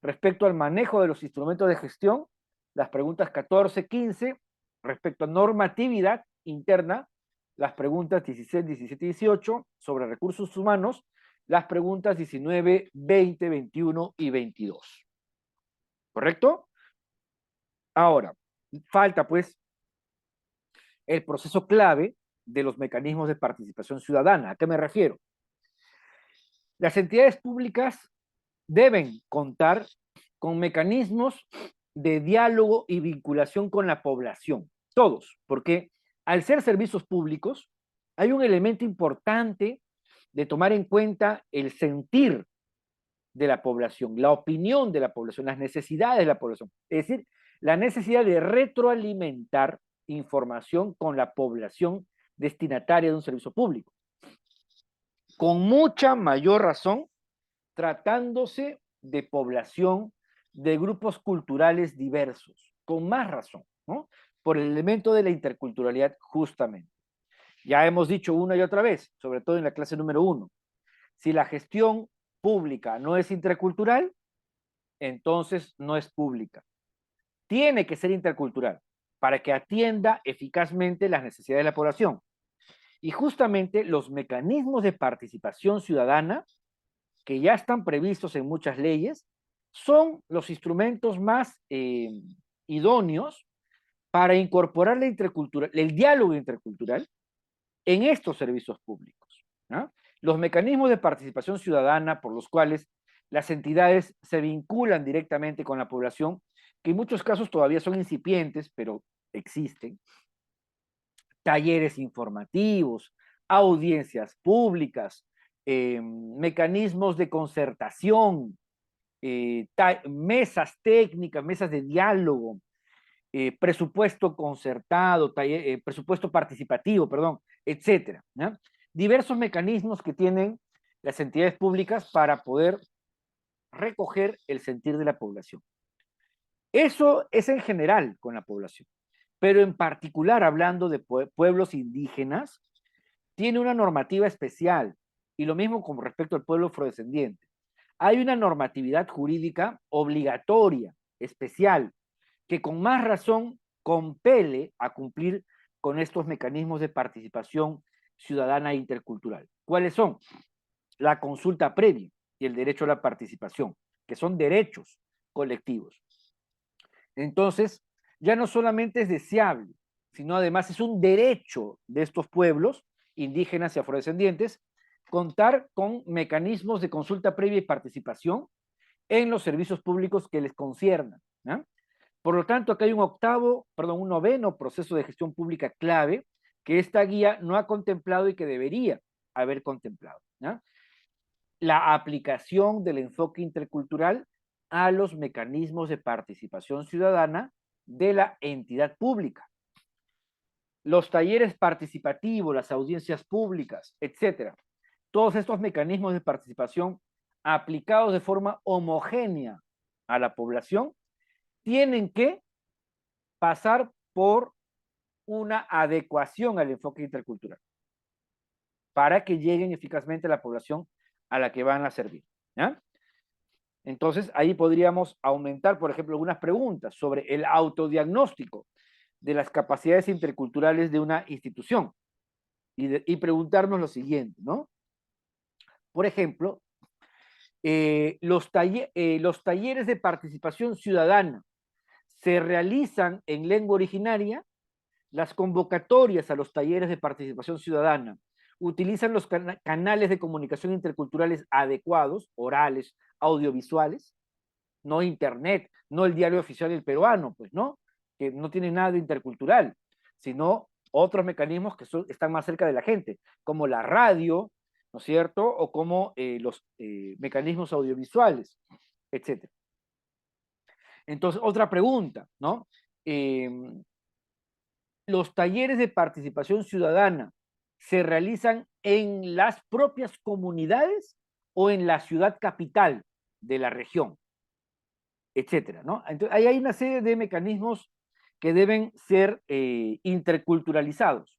Respecto al manejo de los instrumentos de gestión, las preguntas 14, 15. Respecto a normatividad interna, las preguntas 16, 17 y 18. Sobre recursos humanos, las preguntas 19, 20, 21 y 22. ¿Correcto? Ahora, falta pues el proceso clave de los mecanismos de participación ciudadana. ¿A qué me refiero? Las entidades públicas deben contar con mecanismos de diálogo y vinculación con la población, todos, porque al ser servicios públicos, hay un elemento importante de tomar en cuenta el sentir de la población, la opinión de la población, las necesidades de la población, es decir, la necesidad de retroalimentar información con la población destinataria de un servicio público. Con mucha mayor razón, tratándose de población de grupos culturales diversos, con más razón, ¿no? Por el elemento de la interculturalidad justamente. Ya hemos dicho una y otra vez, sobre todo en la clase número 1, si la gestión pública no es intercultural, entonces no es pública. Tiene que ser intercultural para que atienda eficazmente las necesidades de la población. Y justamente los mecanismos de participación ciudadana que ya están previstos en muchas leyes, son los instrumentos más idóneos para incorporar el diálogo intercultural en estos servicios públicos. ¿No? Los mecanismos de participación ciudadana por los cuales las entidades se vinculan directamente con la población, que en muchos casos todavía son incipientes, pero existen, talleres informativos, audiencias públicas, mecanismos de concertación, mesas técnicas, mesas de diálogo, presupuesto concertado, presupuesto participativo, perdón, etcétera. ¿Ya? Diversos mecanismos que tienen las entidades públicas para poder recoger el sentir de la población. Eso es en general con la población, pero en particular hablando de pueblos indígenas, tiene una normativa especial, y lo mismo con respecto al pueblo afrodescendiente. Hay una normatividad jurídica obligatoria, especial, que con más razón compele a cumplir con estos mecanismos de participación ciudadana e intercultural. ¿Cuáles son? La consulta previa y el derecho a la participación. que son derechos colectivos. Entonces, ya no solamente es deseable, sino además es un derecho de estos pueblos indígenas y afrodescendientes contar con mecanismos de consulta previa y participación en los servicios públicos que les conciernan, ¿no? Por lo tanto, acá hay un noveno proceso de gestión pública clave que esta guía no ha contemplado y que debería haber contemplado, ¿no? La aplicación del enfoque intercultural a los mecanismos de participación ciudadana de la entidad pública. Los talleres participativos, las audiencias públicas, etcétera. Todos estos mecanismos de participación aplicados de forma homogénea a la población tienen que pasar por una adecuación al enfoque intercultural para que lleguen eficazmente a la población a la que van a servir, ¿ya? Entonces, ahí podríamos aumentar, por ejemplo, algunas preguntas sobre el autodiagnóstico de las capacidades interculturales de una institución y preguntarnos lo siguiente, ¿no? Por ejemplo, los talleres de participación ciudadana se realizan en lengua originaria. Las convocatorias a los talleres de participación ciudadana utilizan los canales de comunicación interculturales adecuados, orales, audiovisuales, no internet, no el diario oficial del peruano, pues, ¿no? Que no tiene nada de intercultural, sino otros mecanismos que están más cerca de la gente, como la radio, ¿no es cierto? O como los mecanismos audiovisuales, etc. Entonces, otra pregunta, ¿no? Los talleres de participación ciudadana se realizan en las propias comunidades o en la ciudad capital de la región, etcétera, ¿no? Entonces, ahí hay una serie de mecanismos que deben ser interculturalizados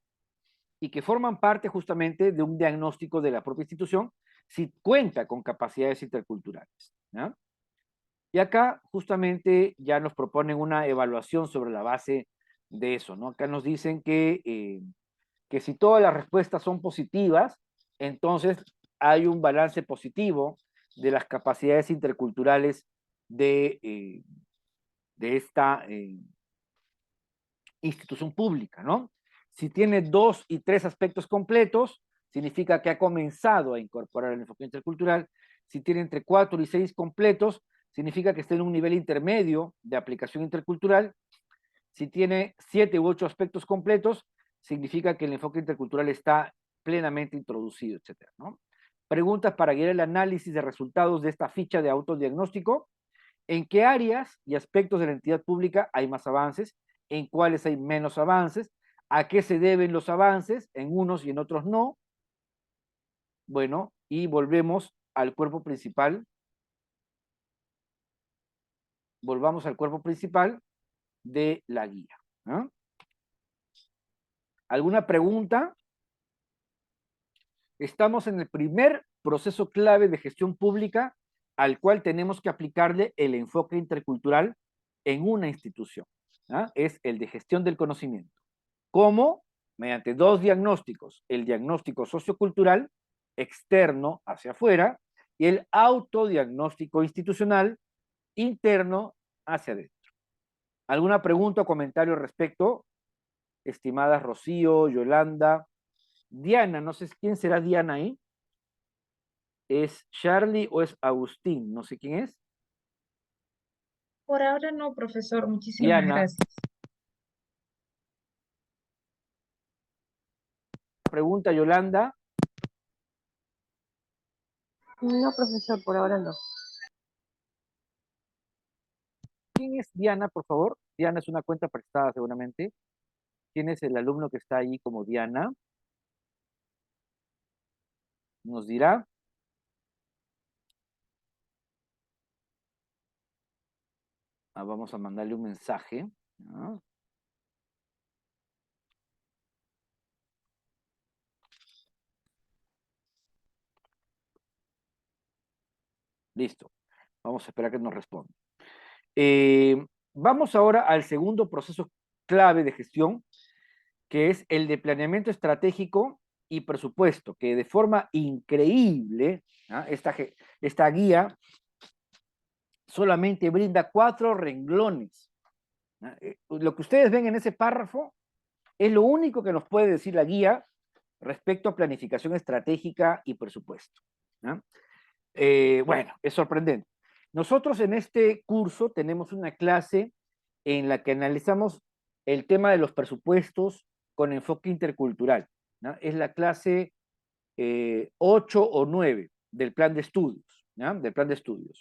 y que forman parte justamente de un diagnóstico de la propia institución si cuenta con capacidades interculturales, ¿no? Y acá justamente ya nos proponen una evaluación sobre la base de eso, ¿no? Acá nos dicen que si todas las respuestas son positivas, entonces hay un balance positivo de las capacidades interculturales de esta institución pública, ¿no? Si tiene 2 y 3 aspectos completos, significa que ha comenzado a incorporar el enfoque intercultural. Si tiene entre 4 y 6 completos, significa que está en un nivel intermedio de aplicación intercultural. Si tiene 7 u 8 aspectos completos, significa que el enfoque intercultural está plenamente introducido, etcétera, ¿no? Preguntas para guiar el análisis de resultados de esta ficha de autodiagnóstico. ¿En qué áreas y aspectos de la entidad pública hay más avances? ¿En cuáles hay menos avances? ¿A qué se deben los avances? En unos y en otros no. Bueno, y volvemos al cuerpo principal. Volvamos al cuerpo principal de la guía, ¿no? ¿Alguna pregunta? Estamos en el primer proceso clave de gestión pública al cual tenemos que aplicarle el enfoque intercultural en una institución. ¿Ah? Es el de gestión del conocimiento. ¿Cómo? Mediante 2 diagnósticos. El diagnóstico sociocultural, externo hacia afuera, y el autodiagnóstico institucional, interno hacia adentro. ¿Alguna pregunta o comentario al respecto? Estimadas Rocío, Yolanda, Diana, no sé quién será Diana ahí. ¿Es Charlie o es Agustín? No sé quién es. Por ahora no, profesor. Muchísimas Diana, gracias. pregunta Yolanda. No, profesor, por ahora no. ¿Quién es Diana, por favor? Diana es una cuenta prestada seguramente. ¿Quién es el alumno que está ahí como Diana? Nos dirá. Vamos a mandarle un mensaje. ¿No? Listo. Vamos a esperar que nos responda. Vamos ahora al segundo proceso clave de gestión, que es el de planeamiento estratégico y presupuesto, que de forma increíble, ¿ah? esta guía solamente brinda 4 renglones. Lo que ustedes ven en ese párrafo es lo único que nos puede decir la guía respecto a planificación estratégica y presupuesto. Bueno, es sorprendente. Nosotros en este curso tenemos una clase en la que analizamos el tema de los presupuestos con enfoque intercultural, ¿no? Es la clase 8 o 9 del plan de estudios, ¿no? Del plan de estudios.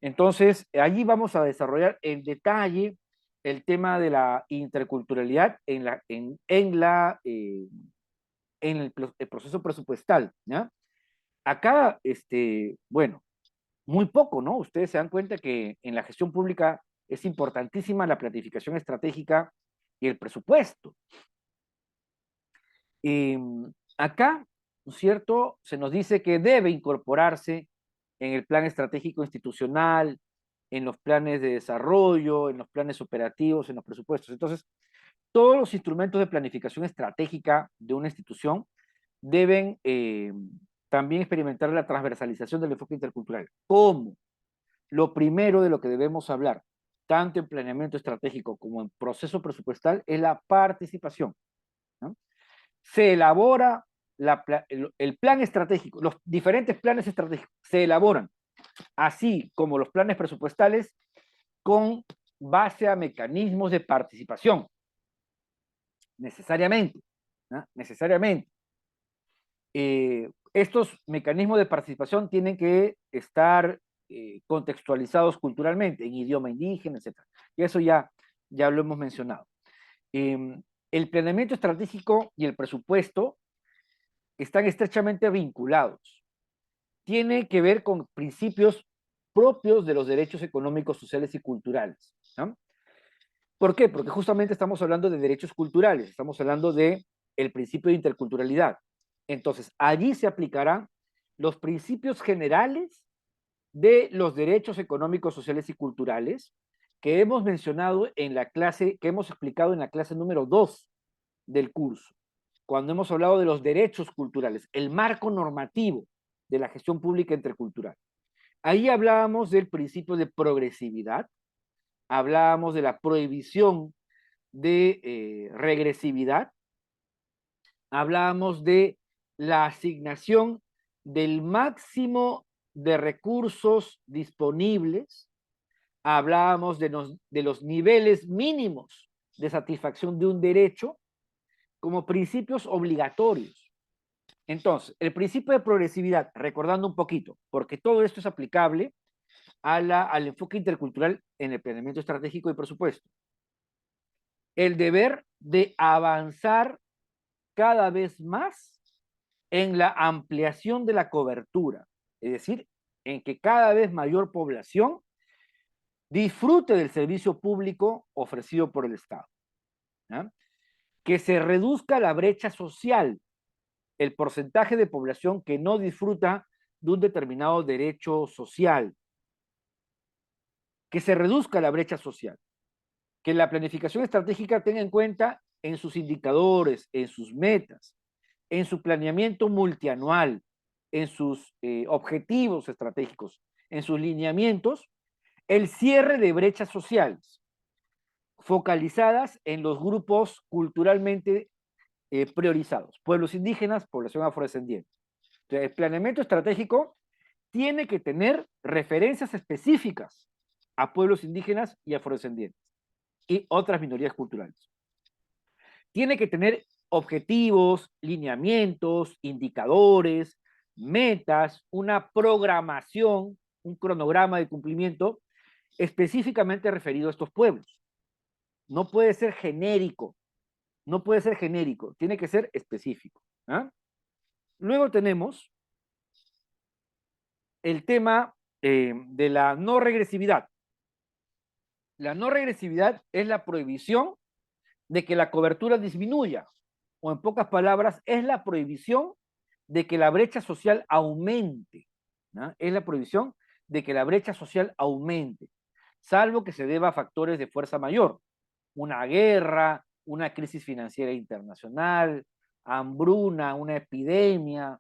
Entonces, allí vamos a desarrollar en detalle el tema de la interculturalidad el proceso presupuestal, ¿ya? Acá, bueno, muy poco, ¿no? Ustedes se dan cuenta que en la gestión pública es importantísima la planificación estratégica y el presupuesto. Acá, ¿no es cierto? Se nos dice que debe incorporarse en el plan estratégico institucional, en los planes de desarrollo, en los planes operativos, en los presupuestos. Entonces, todos los instrumentos de planificación estratégica de una institución deben también experimentar la transversalización del enfoque intercultural. ¿Cómo? Lo primero de lo que debemos hablar, tanto en planeamiento estratégico como en proceso presupuestal, es la participación, ¿no? Se elabora el plan estratégico, los diferentes planes estratégicos se elaboran, así como los planes presupuestales, con base a mecanismos de participación, necesariamente, ¿no? Necesariamente. Estos mecanismos de participación tienen que estar contextualizados culturalmente, en idioma indígena, etc. Y eso ya lo hemos mencionado. El planeamiento estratégico y el presupuesto están estrechamente vinculados. Tiene que ver con principios propios de los derechos económicos, sociales y culturales, ¿no? ¿Por qué? Porque justamente estamos hablando de derechos culturales, estamos hablando de el principio de interculturalidad. Entonces, allí se aplicarán los principios generales de los derechos económicos, sociales y culturales que hemos mencionado en la clase, que hemos explicado en la clase número 2 del curso, cuando hemos hablado de los derechos culturales, el marco normativo de la gestión pública intercultural. Ahí hablábamos del principio de progresividad, hablábamos de la prohibición de regresividad, hablábamos de la asignación del máximo de recursos disponibles, hablábamos de los niveles mínimos de satisfacción de un derecho como principios obligatorios. Entonces, el principio de progresividad, recordando un poquito, porque todo esto es aplicable al enfoque intercultural en el planeamiento estratégico y presupuesto. El deber de avanzar cada vez más en la ampliación de la cobertura, es decir, en que cada vez mayor población disfrute del servicio público ofrecido por el Estado, ¿no? Que se reduzca la brecha social, el porcentaje de población que no disfruta de un determinado derecho social, que se reduzca la brecha social, que la planificación estratégica tenga en cuenta en sus indicadores, en sus metas, en su planeamiento multianual, en sus objetivos estratégicos, en sus lineamientos, el cierre de brechas sociales focalizadas en los grupos culturalmente priorizados, pueblos indígenas, población afrodescendiente. Entonces, el planeamiento estratégico tiene que tener referencias específicas a pueblos indígenas y afrodescendientes y otras minorías culturales. Tiene que tener objetivos, lineamientos, indicadores, metas, una programación, un cronograma de cumplimiento específicamente referido a estos pueblos. No puede ser genérico, no puede ser genérico, tiene que ser específico. ¿Ah? Luego tenemos el tema de la no regresividad. La no regresividad es la prohibición de que la cobertura disminuya, o en pocas palabras, es la prohibición de que la brecha social aumente, ¿no? Es la prohibición de que la brecha social aumente, salvo que se deba a factores de fuerza mayor, una guerra, una crisis financiera internacional, hambruna, una epidemia,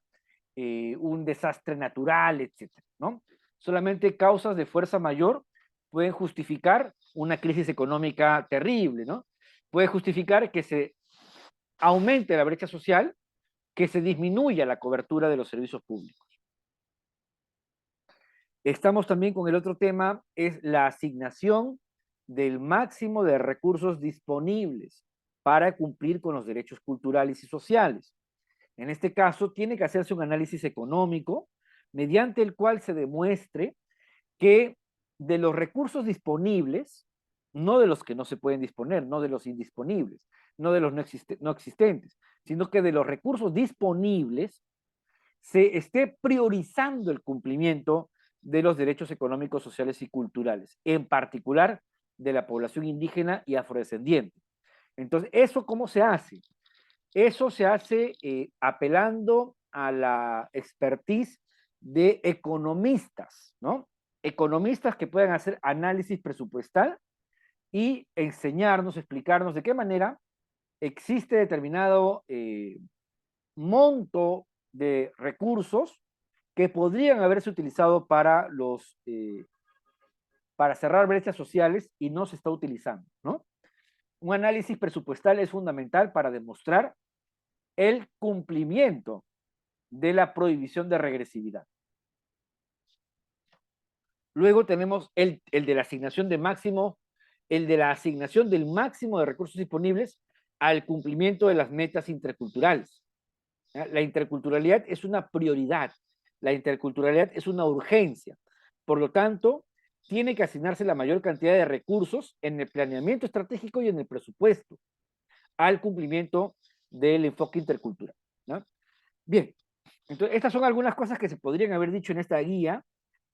un desastre natural, etc., ¿no? Solamente causas de fuerza mayor pueden justificar una crisis económica terrible, ¿no? Puede justificar que se aumente la brecha social, que se disminuya la cobertura de los servicios públicos. Estamos también con el otro tema, es la asignación del máximo de recursos disponibles para cumplir con los derechos culturales y sociales. En este caso, tiene que hacerse un análisis económico mediante el cual se demuestre que de los recursos disponibles, no de los que no se pueden disponer, no de los indisponibles, no de los no existentes, sino que de los recursos disponibles se esté priorizando el cumplimiento de los derechos económicos, sociales y culturales, en particular de la población indígena y afrodescendiente. Entonces, ¿eso cómo se hace? Eso se hace apelando a la expertise de economistas, ¿no? Economistas que puedan hacer análisis presupuestal y enseñarnos, explicarnos de qué manera existe determinado monto de recursos que podrían haberse utilizado para cerrar brechas sociales y no se está utilizando, ¿no? Un análisis presupuestal es fundamental para demostrar el cumplimiento de la prohibición de regresividad. Luego tenemos el de la asignación de máximo, el de la asignación del máximo de recursos disponibles al cumplimiento de las metas interculturales. La interculturalidad es una prioridad, la interculturalidad es una urgencia. Por lo tanto, tiene que asignarse la mayor cantidad de recursos en el planeamiento estratégico y en el presupuesto al cumplimiento del enfoque intercultural, ¿no? Bien, entonces estas son algunas cosas que se podrían haber dicho en esta guía,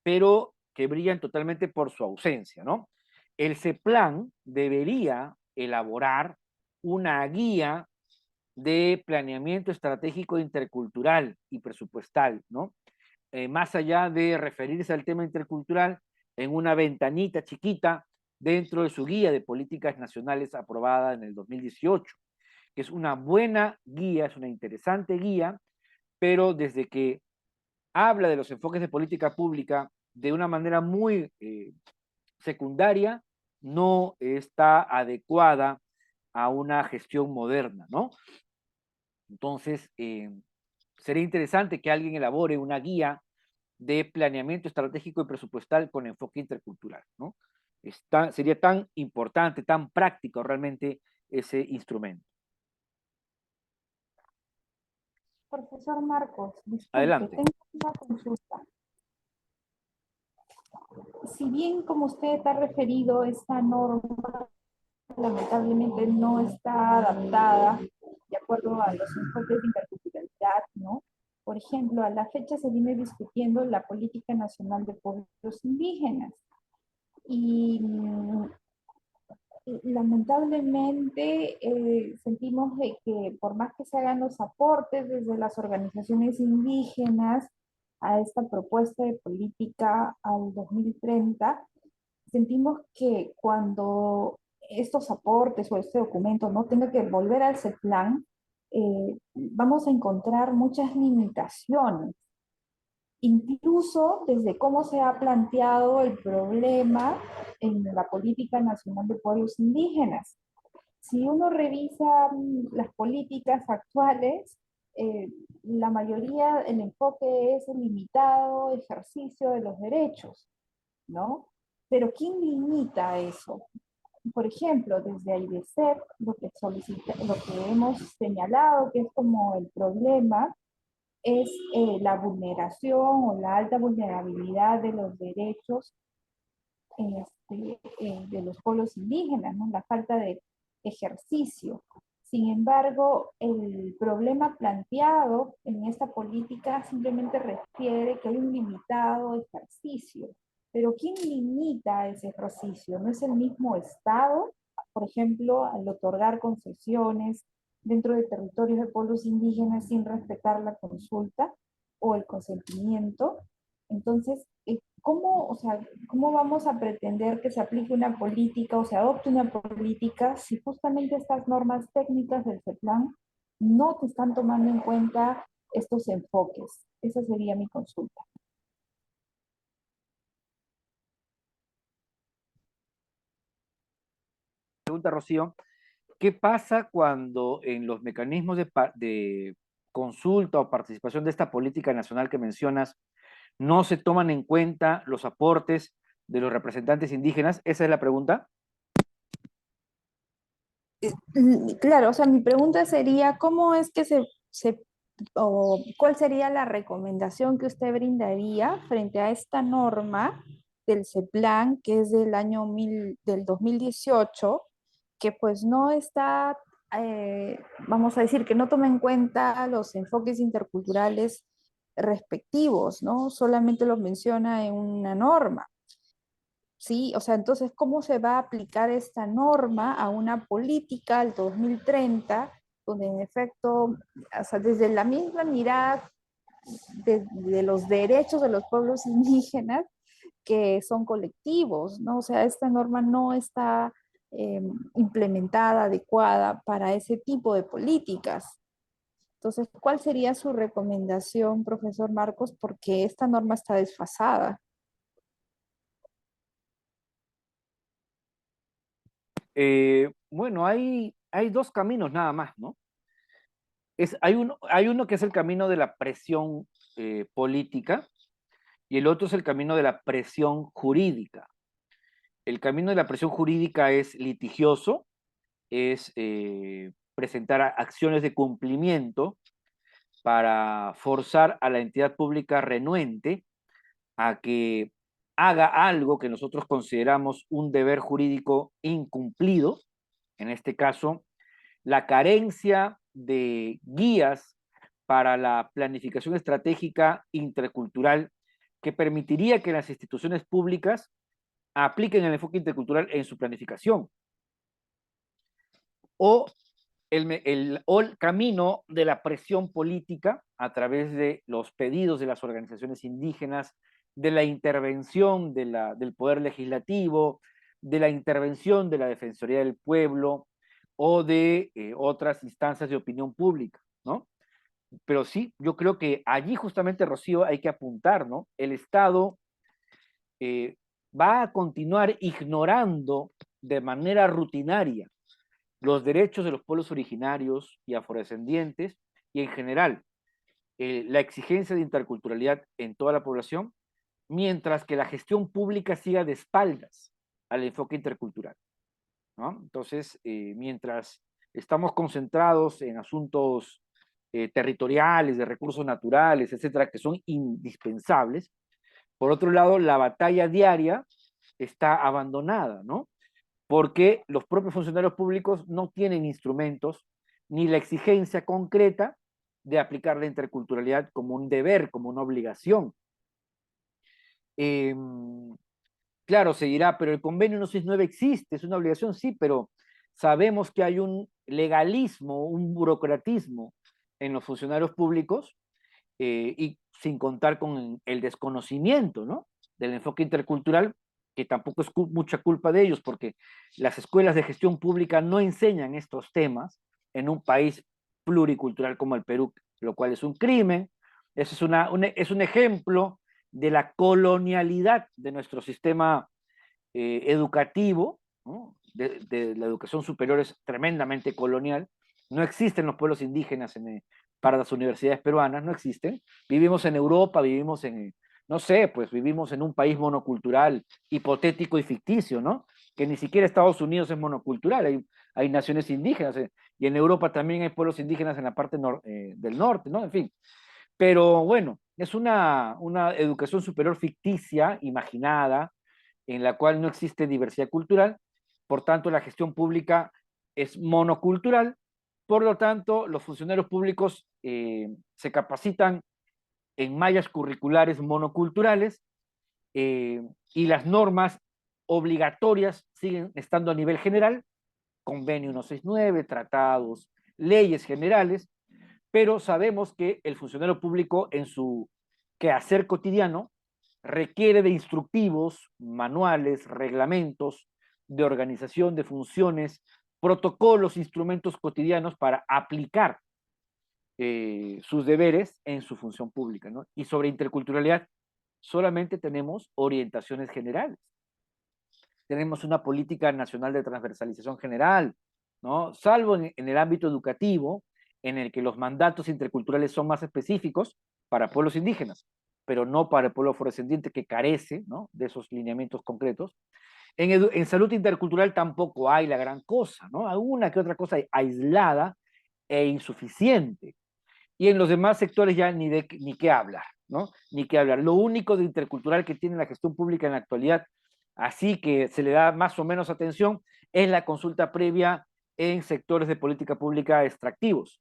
pero que brillan totalmente por su ausencia, ¿no? El CEPLAN debería elaborar una guía de planeamiento estratégico intercultural y presupuestal, ¿no? Más allá de referirse al tema intercultural en una ventanita chiquita dentro de su guía de políticas nacionales aprobada en el 2018, que es una buena guía, es una interesante guía, pero desde que habla de los enfoques de política pública de una manera muy secundaria, no está adecuada a una gestión moderna, ¿no? Entonces, sería interesante que alguien elabore una guía de planeamiento estratégico y presupuestal con enfoque intercultural, ¿no? Sería tan importante, tan práctico realmente ese instrumento. Profesor Marcos, disculpe, Adelante. tengo una consulta. Si bien, como usted ha referido, esta norma lamentablemente no está adaptada de acuerdo a los enfoques de interculturalidad, ¿no? Por ejemplo, a la fecha se viene discutiendo la Política Nacional de Pueblos Indígenas y lamentablemente sentimos de que por más que se hagan los aportes desde las organizaciones indígenas a esta propuesta de política al 2030, sentimos que cuando estos aportes o este documento no tenga que volver al CEPLAN, vamos a encontrar muchas limitaciones, incluso desde cómo se ha planteado el problema en la Política Nacional de Pueblos Indígenas. Si uno revisa las políticas actuales, la mayoría, el enfoque es el limitado ejercicio de los derechos, ¿no? Pero ¿quién limita eso? Por ejemplo, desde AIDESEP, lo que hemos señalado que es como el problema es la vulneración o la alta vulnerabilidad de los derechos de los pueblos indígenas, ¿no? La falta de ejercicio. Sin embargo, el problema planteado en esta política simplemente refiere que hay un limitado ejercicio. Pero ¿quién limita ese ejercicio? ¿No es el mismo Estado? Por ejemplo, al otorgar concesiones dentro de territorios de pueblos indígenas sin respetar la consulta o el consentimiento. Entonces, ¿cómo, o sea, ¿cómo vamos a pretender que se aplique una política o se adopte una política si justamente estas normas técnicas del CEPLAN no te están tomando en cuenta estos enfoques? Esa sería mi consulta. pregunta, Rocío, ¿qué pasa cuando en los mecanismos de consulta o participación de esta política nacional que mencionas no se toman en cuenta los aportes de los representantes indígenas? Esa es la pregunta. Claro, o sea, mi pregunta sería, ¿cómo es que o cuál sería la recomendación que usted brindaría frente a esta norma del CEPLAN, que es del 2018, que pues no está, vamos a decir, que no toma en cuenta los enfoques interculturales respectivos, ¿no? Solamente los menciona en una norma. Sí, o sea, entonces, ¿cómo se va a aplicar esta norma a una política al 2030, donde en efecto, o sea, desde la misma mirada de los derechos de los pueblos indígenas, que son colectivos, ¿no? O sea, esta norma no está implementada, adecuada para ese tipo de políticas. Entonces, ¿cuál sería su recomendación, profesor Marcos? Porque esta norma está desfasada. Bueno, hay dos caminos nada más, ¿no? Hay uno que es el camino de la presión política y el otro es el camino de la presión jurídica. El camino de la presión jurídica es litigioso, es presentar acciones de cumplimiento para forzar a la entidad pública renuente a que haga algo que nosotros consideramos un deber jurídico incumplido, en este caso, la carencia de guías para la planificación estratégica intercultural que permitiría que las instituciones públicas apliquen el enfoque intercultural en su planificación. O el camino de la presión política a través de los pedidos de las organizaciones indígenas, de la intervención del Poder Legislativo, de la intervención de la Defensoría del Pueblo o de otras instancias de opinión pública, ¿no? Pero sí, yo creo que allí justamente, Rocío, hay que apuntar, ¿no? El Estado eh, va a continuar ignorando de manera rutinaria los derechos de los pueblos originarios y afrodescendientes y en general la exigencia de interculturalidad en toda la población, mientras que la gestión pública siga de espaldas al enfoque intercultural, ¿no? Entonces, mientras estamos concentrados en asuntos territoriales, de recursos naturales, etcétera, que son indispensables, por otro lado, la batalla diaria está abandonada, ¿no? Porque los propios funcionarios públicos no tienen instrumentos ni la exigencia concreta de aplicar la interculturalidad como un deber, como una obligación. Eh, claro, se dirá, pero el convenio 169 existe, es una obligación, sí, pero sabemos que hay un legalismo, un burocratismo en los funcionarios públicos y sin contar con el desconocimiento, ¿no? Del enfoque intercultural, que tampoco es mucha culpa de ellos, porque las escuelas de gestión pública no enseñan estos temas en un país pluricultural como el Perú, lo cual es un crimen. Eso es un ejemplo de la colonialidad de nuestro sistema educativo, ¿no? De la educación superior es tremendamente colonial. No existen los pueblos indígenas para las universidades peruanas, no existen. Vivimos en Europa, vivimos en, no sé, pues vivimos en un país monocultural, hipotético y ficticio, ¿no? Que ni siquiera Estados Unidos es monocultural, hay naciones indígenas, y en Europa también hay pueblos indígenas en la parte del norte, ¿no? En fin. Pero bueno, es una educación superior ficticia, imaginada, en la cual no existe diversidad cultural, por tanto la gestión pública es monocultural, por lo tanto los funcionarios públicos se capacitan en mallas curriculares monoculturales y las normas obligatorias siguen estando a nivel general, convenio 169, tratados, leyes generales, pero sabemos que el funcionario público en su quehacer cotidiano requiere de instructivos, manuales, reglamentos de organización de funciones, protocolos, instrumentos cotidianos para aplicar sus deberes en su función pública, ¿no? Y sobre interculturalidad solamente tenemos orientaciones generales. tenemos una política nacional de transversalización general, ¿no? Salvo en el ámbito educativo, en el que los mandatos interculturales son más específicos para pueblos indígenas, pero no para el pueblo afrodescendiente que carece, ¿no?, de esos lineamientos concretos. En salud intercultural tampoco hay la gran cosa, ¿no? Alguna que otra cosa aislada e insuficiente. Y en los demás sectores ya ni qué hablar, ¿no? Ni qué hablar. Lo único de intercultural que tiene la gestión pública en la actualidad, así que se le da más o menos atención, es la consulta previa en sectores de política pública extractivos,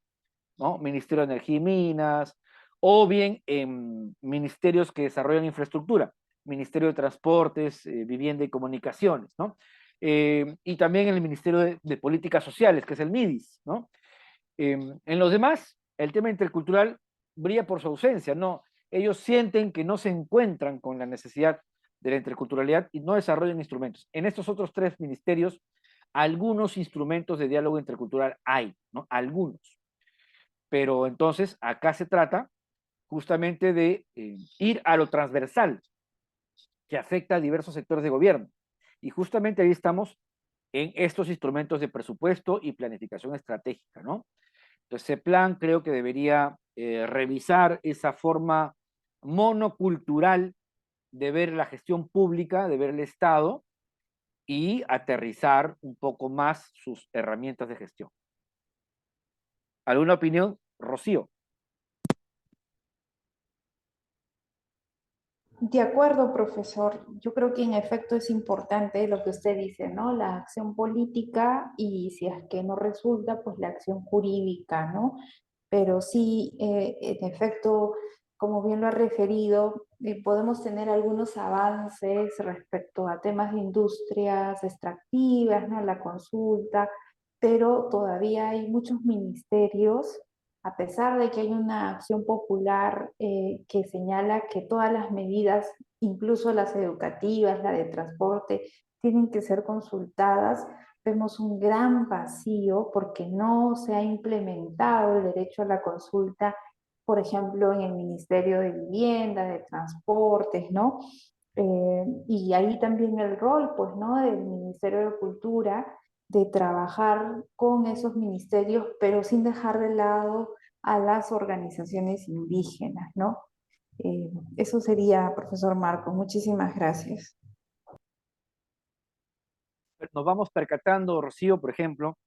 ¿no? Ministerio de Energía y Minas, o bien en ministerios que desarrollan infraestructura, Ministerio de Transportes, Vivienda y Comunicaciones, ¿no? Y también en el Ministerio de Políticas Sociales, que es el MIDIS, ¿no? En los demás, el tema intercultural brilla por su ausencia, ¿no? Ellos sienten que no se encuentran con la necesidad de la interculturalidad y no desarrollan instrumentos. En estos otros tres ministerios, algunos instrumentos de diálogo intercultural hay, ¿no? Algunos. Pero entonces, acá se trata justamente de ir a lo transversal, que afecta a diversos sectores de gobierno. Y justamente ahí estamos en estos instrumentos de presupuesto y planificación estratégica, ¿no? Entonces, ese plan creo que debería revisar esa forma monocultural de ver la gestión pública, de ver el Estado, y aterrizar un poco más sus herramientas de gestión. ¿Alguna opinión, Rocío? De acuerdo, profesor. Yo creo que en efecto es importante lo que usted dice, ¿no? La acción política y si es que no resulta, pues la acción jurídica, ¿no? Pero sí, en efecto, como bien lo ha referido, podemos tener algunos avances respecto a temas de industrias extractivas, ¿no? La consulta, pero todavía hay muchos ministerios, a pesar de que hay una acción popular que señala que todas las medidas, incluso las educativas, la de transporte, tienen que ser consultadas. Vemos un gran vacío porque no se ha implementado el derecho a la consulta, por ejemplo, en el Ministerio de Vivienda, de Transportes, ¿no? Y ahí también el rol, pues, ¿no?, del Ministerio de Cultura, de trabajar con esos ministerios, pero sin dejar de lado a las organizaciones indígenas, ¿no? Eso sería, profesor Marco. Muchísimas gracias. Nos vamos percatando, Rocío, por ejemplo,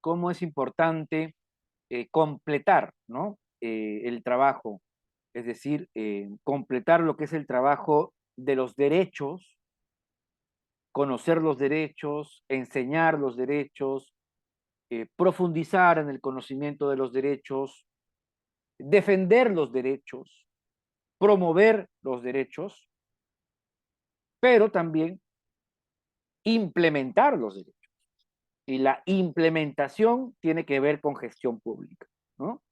cómo es importante completar, ¿no?, el trabajo, es decir, completar lo que es el trabajo de los derechos, conocer los derechos, enseñar los derechos, profundizar en el conocimiento de los derechos, defender los derechos, promover los derechos, pero también implementar los derechos. Y la implementación tiene que ver con gestión pública, ¿no?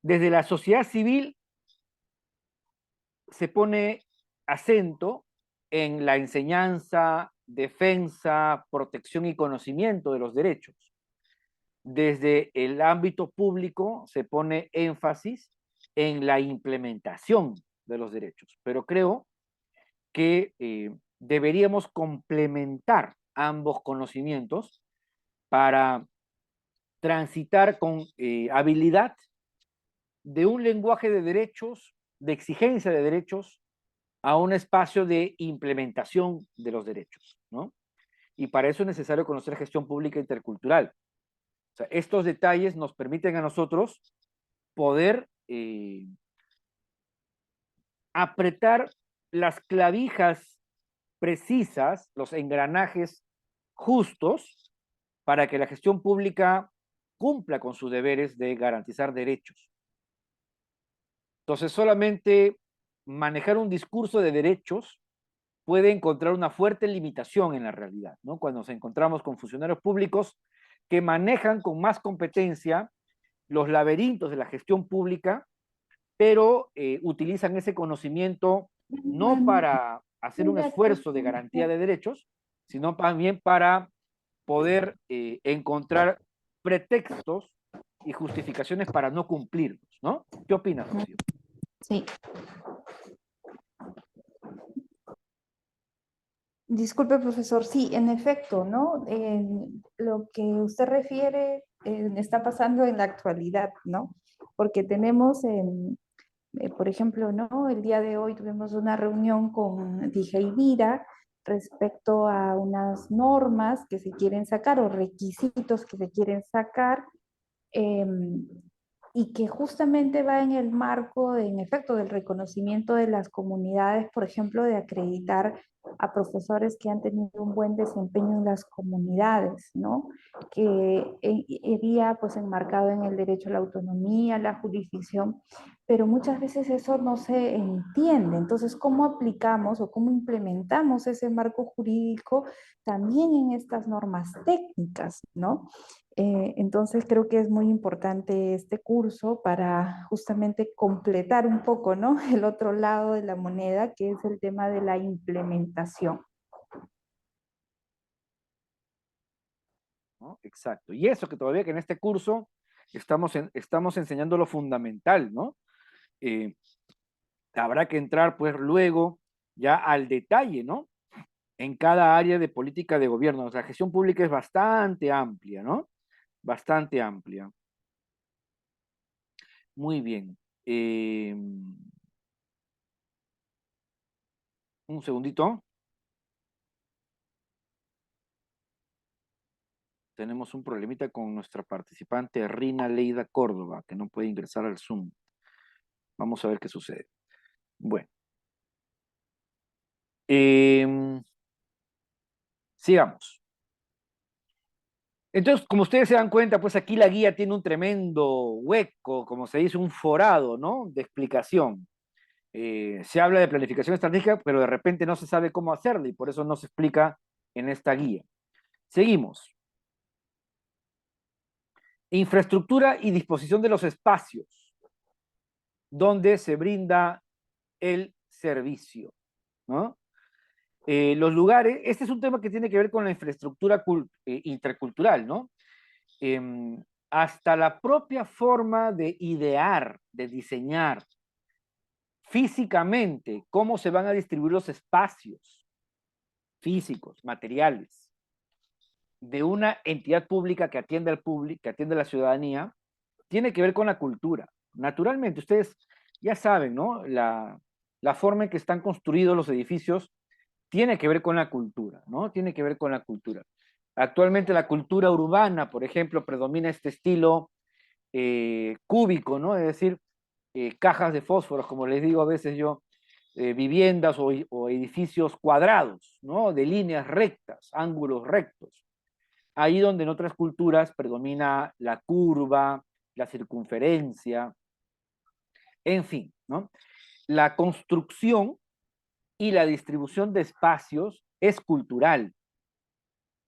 Desde la sociedad civil se pone acento en la enseñanza, defensa, protección y conocimiento de los derechos. Desde el ámbito público se pone énfasis en la implementación de los derechos, pero creo que deberíamos complementar ambos conocimientos para transitar con habilidad de un lenguaje de derechos, de exigencia de derechos, a un espacio de implementación de los derechos, ¿no? Y para eso es necesario conocer gestión pública intercultural. O sea, estos detalles nos permiten a nosotros poder apretar las clavijas precisas, los engranajes justos, para que la gestión pública cumpla con sus deberes de garantizar derechos. Entonces, solamente manejar un discurso de derechos puede encontrar una fuerte limitación en la realidad, ¿no? Cuando nos encontramos con funcionarios públicos que manejan con más competencia los laberintos de la gestión pública, pero utilizan ese conocimiento no para hacer un esfuerzo de garantía de derechos, sino también para poder encontrar pretextos y justificaciones para no cumplirlos, ¿no? ¿Qué opinas, Rocío? Sí. Disculpe, profesor, sí, en efecto, ¿no? Lo que usted refiere está pasando en la actualidad, ¿no? Porque tenemos, por ejemplo, ¿no? El día de hoy tuvimos una reunión con Dijeivira respecto a unas normas que se quieren sacar o requisitos que se quieren sacar eh, y que justamente va en el marco, en efecto, del reconocimiento de las comunidades, por ejemplo, de acreditar a profesores que han tenido un buen desempeño en las comunidades, ¿no? Que iría pues enmarcado en el derecho a la autonomía, la jurisdicción, pero muchas veces eso no se entiende. Entonces, ¿cómo aplicamos o cómo implementamos ese marco jurídico también en estas normas técnicas, ¿no? Entonces creo que es muy importante este curso para justamente completar un poco, ¿no? El otro lado de la moneda, que es el tema de la implementación. ¿No? Exacto. Y eso que todavía que en este curso estamos enseñando lo fundamental, ¿no? Habrá que entrar pues luego ya al detalle, ¿no? En cada área de política de gobierno. O sea, la gestión pública es bastante amplia, ¿no? Bastante amplia. Muy bien. Un segundito. Tenemos un problemita con nuestra participante Rina Leida Córdoba, que no puede ingresar al Zoom. Vamos a ver qué sucede. Bueno. Sigamos. Entonces, como ustedes se dan cuenta, pues aquí la guía tiene un tremendo hueco, como se dice, un forado, ¿no? De explicación. Se habla de planificación estratégica, pero de repente no se sabe cómo hacerla y por eso no se explica en esta guía. Seguimos. Infraestructura y disposición de los espacios donde se brinda el servicio, ¿no? Los lugares, este es un tema que tiene que ver con la infraestructura intercultural, ¿no? Hasta la propia forma de idear, de diseñar físicamente cómo se van a distribuir los espacios físicos, materiales, de una entidad pública que atiende al público, que atiende a la ciudadanía, tiene que ver con la cultura. Naturalmente, ustedes ya saben, ¿no? La forma en que están construidos los edificios tiene que ver con la cultura, ¿no? Tiene que ver con la cultura. Actualmente la cultura urbana, por ejemplo, predomina este estilo cúbico, ¿no? Es decir, cajas de fósforos, como les digo a veces yo, viviendas o edificios cuadrados, ¿no? De líneas rectas, ángulos rectos. Ahí donde en otras culturas predomina la curva, la circunferencia, en fin, ¿no? La construcción y la distribución de espacios es cultural.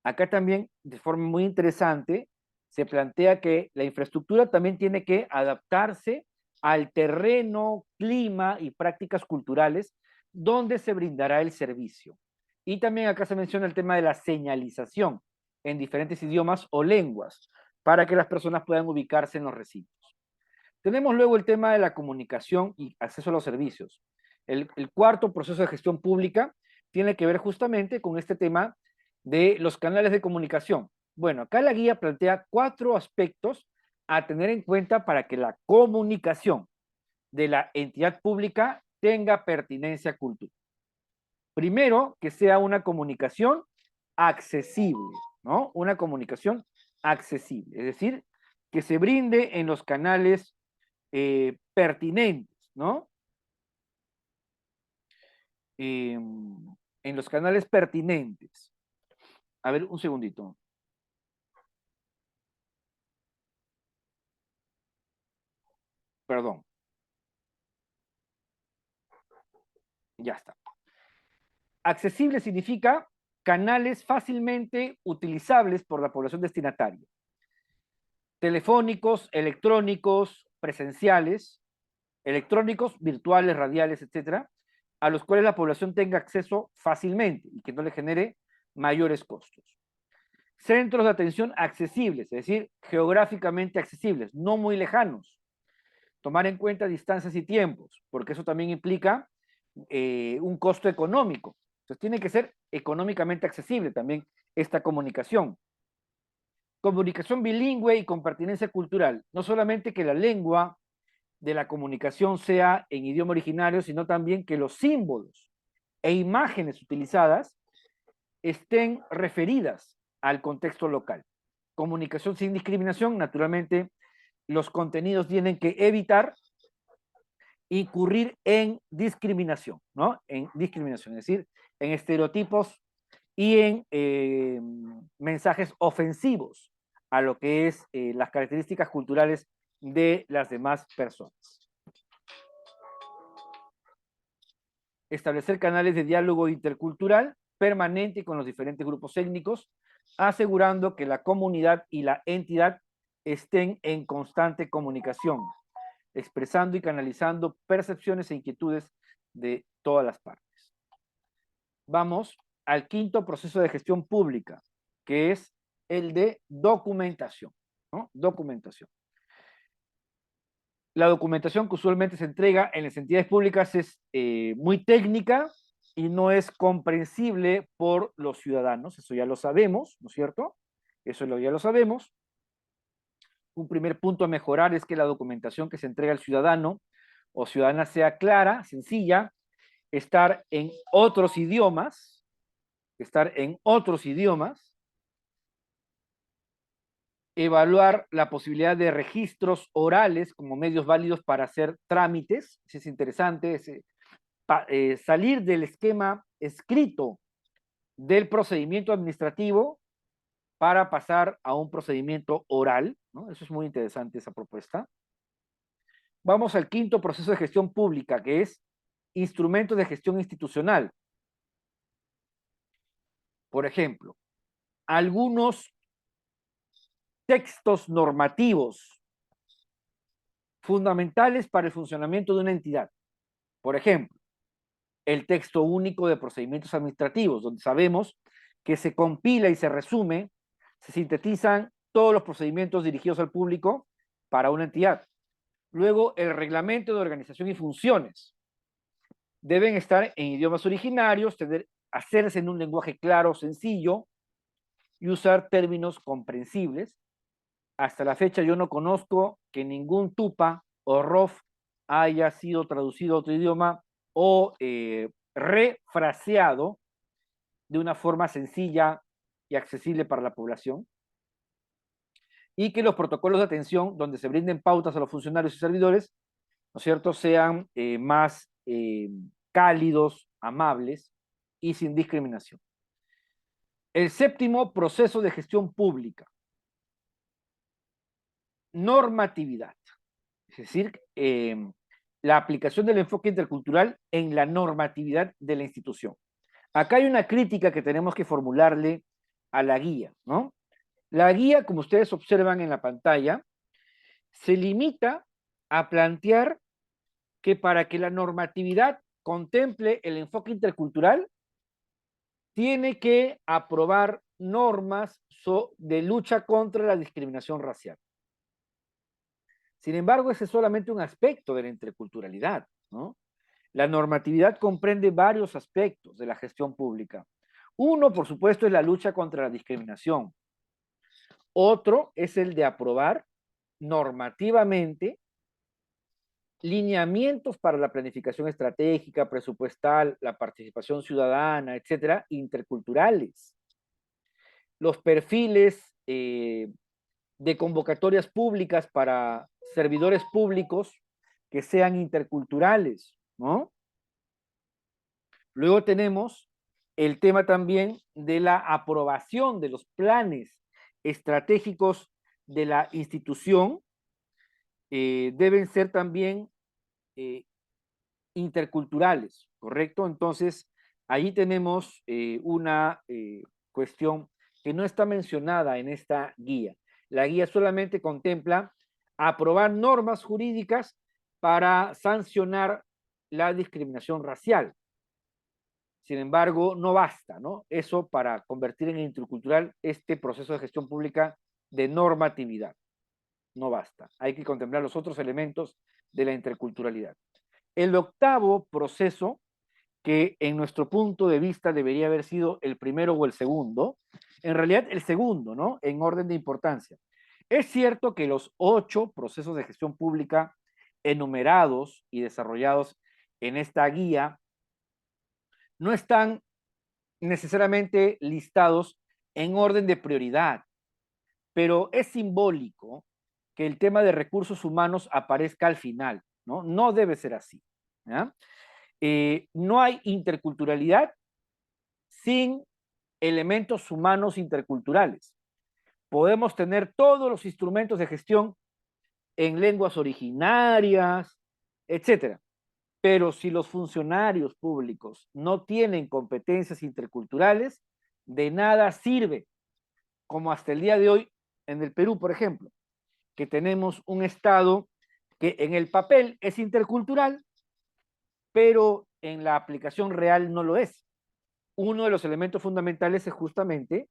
Acá también, de forma muy interesante, se plantea que la infraestructura también tiene que adaptarse al terreno, clima y prácticas culturales donde se brindará el servicio. Y también acá se menciona el tema de la señalización en diferentes idiomas o lenguas para que las personas puedan ubicarse en los recintos. Tenemos luego el tema de la comunicación y acceso a los servicios. El cuarto proceso de gestión pública tiene que ver justamente con este tema de los canales de comunicación. Bueno, acá la guía plantea 4 aspectos a tener en cuenta para que la comunicación de la entidad pública tenga pertinencia cultural. Primero, que sea una comunicación accesible, ¿no? Una comunicación accesible, es decir, que se brinde en los canales pertinentes, ¿no? En los canales pertinentes. A ver, un segundito. Perdón. Ya está. Accesible significa canales fácilmente utilizables por la población destinataria. Telefónicos, electrónicos, presenciales, electrónicos, virtuales, radiales, etcétera, a los cuales la población tenga acceso fácilmente y que no le genere mayores costos. Centros de atención accesibles, es decir, geográficamente accesibles, no muy lejanos. Tomar en cuenta distancias y tiempos, porque eso también implica un costo económico. Entonces tiene que ser económicamente accesible también esta comunicación. Comunicación bilingüe y con pertinencia cultural. No solamente que la lengua de la comunicación sea en idioma originario, sino también que los símbolos e imágenes utilizadas estén referidas al contexto local. Comunicación sin discriminación, naturalmente, los contenidos tienen que evitar incurrir en discriminación, ¿no? En discriminación, es decir, en estereotipos y en mensajes ofensivos a lo que es las características culturales de las demás personas. Establecer canales de diálogo intercultural permanente con los diferentes grupos étnicos, asegurando que la comunidad y la entidad estén en constante comunicación, expresando y canalizando percepciones e inquietudes de todas las partes. Vamos al quinto proceso de gestión pública, que es el de documentación, ¿no? Documentación. La documentación que usualmente se entrega en las entidades públicas es muy técnica y no es comprensible por los ciudadanos. Eso ya lo sabemos, ¿no es cierto? Eso ya lo sabemos. Un primer punto a mejorar es que la documentación que se entrega al ciudadano o ciudadana sea clara, sencilla, estar en otros idiomas, evaluar la posibilidad de registros orales como medios válidos para hacer trámites, eso es interesante, salir del esquema escrito del procedimiento administrativo para pasar a un procedimiento oral, ¿no? Eso es muy interesante, esa propuesta. Vamos al quinto proceso de gestión pública, que es instrumentos de gestión institucional. Por ejemplo, algunos textos normativos fundamentales para el funcionamiento de una entidad. Por ejemplo, el texto único de procedimientos administrativos, donde sabemos que se compila y se resume, se sintetizan todos los procedimientos dirigidos al público para una entidad. Luego, el reglamento de organización y funciones. Deben estar en idiomas originarios, hacerse en un lenguaje claro, sencillo, y usar términos comprensibles. Hasta la fecha yo no conozco que ningún tupa o rof haya sido traducido a otro idioma o refraseado de una forma sencilla y accesible para la población. Y que los protocolos de atención, donde se brinden pautas a los funcionarios y servidores, ¿no es cierto?, sean más cálidos, amables y sin discriminación. El séptimo proceso de gestión pública. Normatividad. Es decir, la aplicación del enfoque intercultural en la normatividad de la institución. Acá hay una crítica que tenemos que formularle a la guía, ¿no? La guía, como ustedes observan en la pantalla, se limita a plantear que para que la normatividad contemple el enfoque intercultural, tiene que aprobar normas de lucha contra la discriminación racial. Sin embargo, ese es solamente un aspecto de la interculturalidad, ¿no? La normatividad comprende varios aspectos de la gestión pública. Uno, por supuesto, es la lucha contra la discriminación. Otro es el de aprobar normativamente lineamientos para la planificación estratégica, presupuestal, la participación ciudadana, etcétera, interculturales. Los perfiles de convocatorias públicas para servidores públicos que sean interculturales, ¿no? Luego tenemos el tema también de la aprobación de los planes estratégicos de la institución, deben ser también interculturales, ¿correcto? Entonces, ahí tenemos una cuestión que no está mencionada en esta guía. La guía solamente contempla aprobar normas jurídicas para sancionar la discriminación racial. Sin embargo, no basta, ¿no? Eso para convertir en intercultural este proceso de gestión pública de normatividad. No basta. Hay que contemplar los otros elementos de la interculturalidad. El octavo proceso, que en nuestro punto de vista debería haber sido el primero o el segundo, en realidad el segundo, ¿no? En orden de importancia. Es cierto que los 8 procesos de gestión pública enumerados y desarrollados en esta guía no están necesariamente listados en orden de prioridad, pero es simbólico que el tema de recursos humanos aparezca al final, ¿no? No debe ser así, ¿ya? No hay interculturalidad sin elementos humanos interculturales. Podemos tener todos los instrumentos de gestión en lenguas originarias, etcétera. Pero si los funcionarios públicos no tienen competencias interculturales, de nada sirve, como hasta el día de hoy en el Perú, por ejemplo, que tenemos un Estado que en el papel es intercultural, pero en la aplicación real no lo es. Uno de los elementos fundamentales es justamente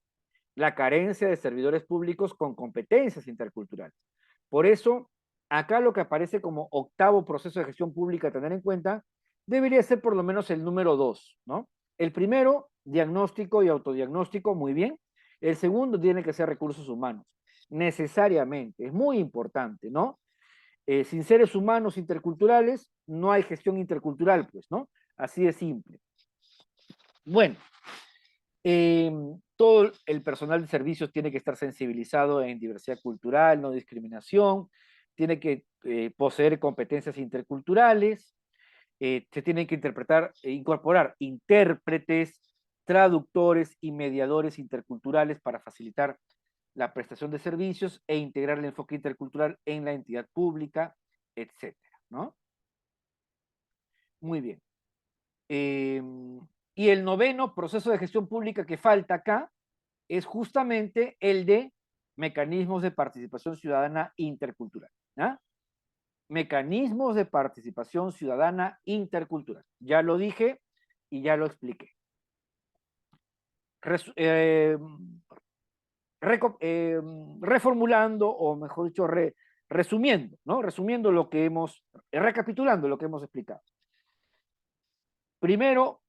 la carencia de servidores públicos con competencias interculturales. Por eso, acá lo que aparece como octavo proceso de gestión pública a tener en cuenta debería ser por lo menos el número 2, ¿no? El primero, diagnóstico y autodiagnóstico, muy bien. El segundo tiene que ser recursos humanos, necesariamente, es muy importante, ¿no? Sin seres humanos interculturales no hay gestión intercultural, pues, ¿no? Así de simple. Bueno, todo el personal de servicios tiene que estar sensibilizado en diversidad cultural, no discriminación, tiene que poseer competencias interculturales, se tienen que interpretar e incorporar intérpretes, traductores y mediadores interculturales para facilitar la prestación de servicios e integrar el enfoque intercultural en la entidad pública, etcétera, ¿no? Muy bien. Y el noveno proceso de gestión pública que falta acá es justamente el de mecanismos de participación ciudadana intercultural. ¿Ah? Mecanismos de participación ciudadana intercultural. Ya lo dije y ya lo expliqué. Reformulando, o mejor dicho, resumiendo, ¿no? Resumiendo lo que recapitulando lo que hemos explicado. Primero,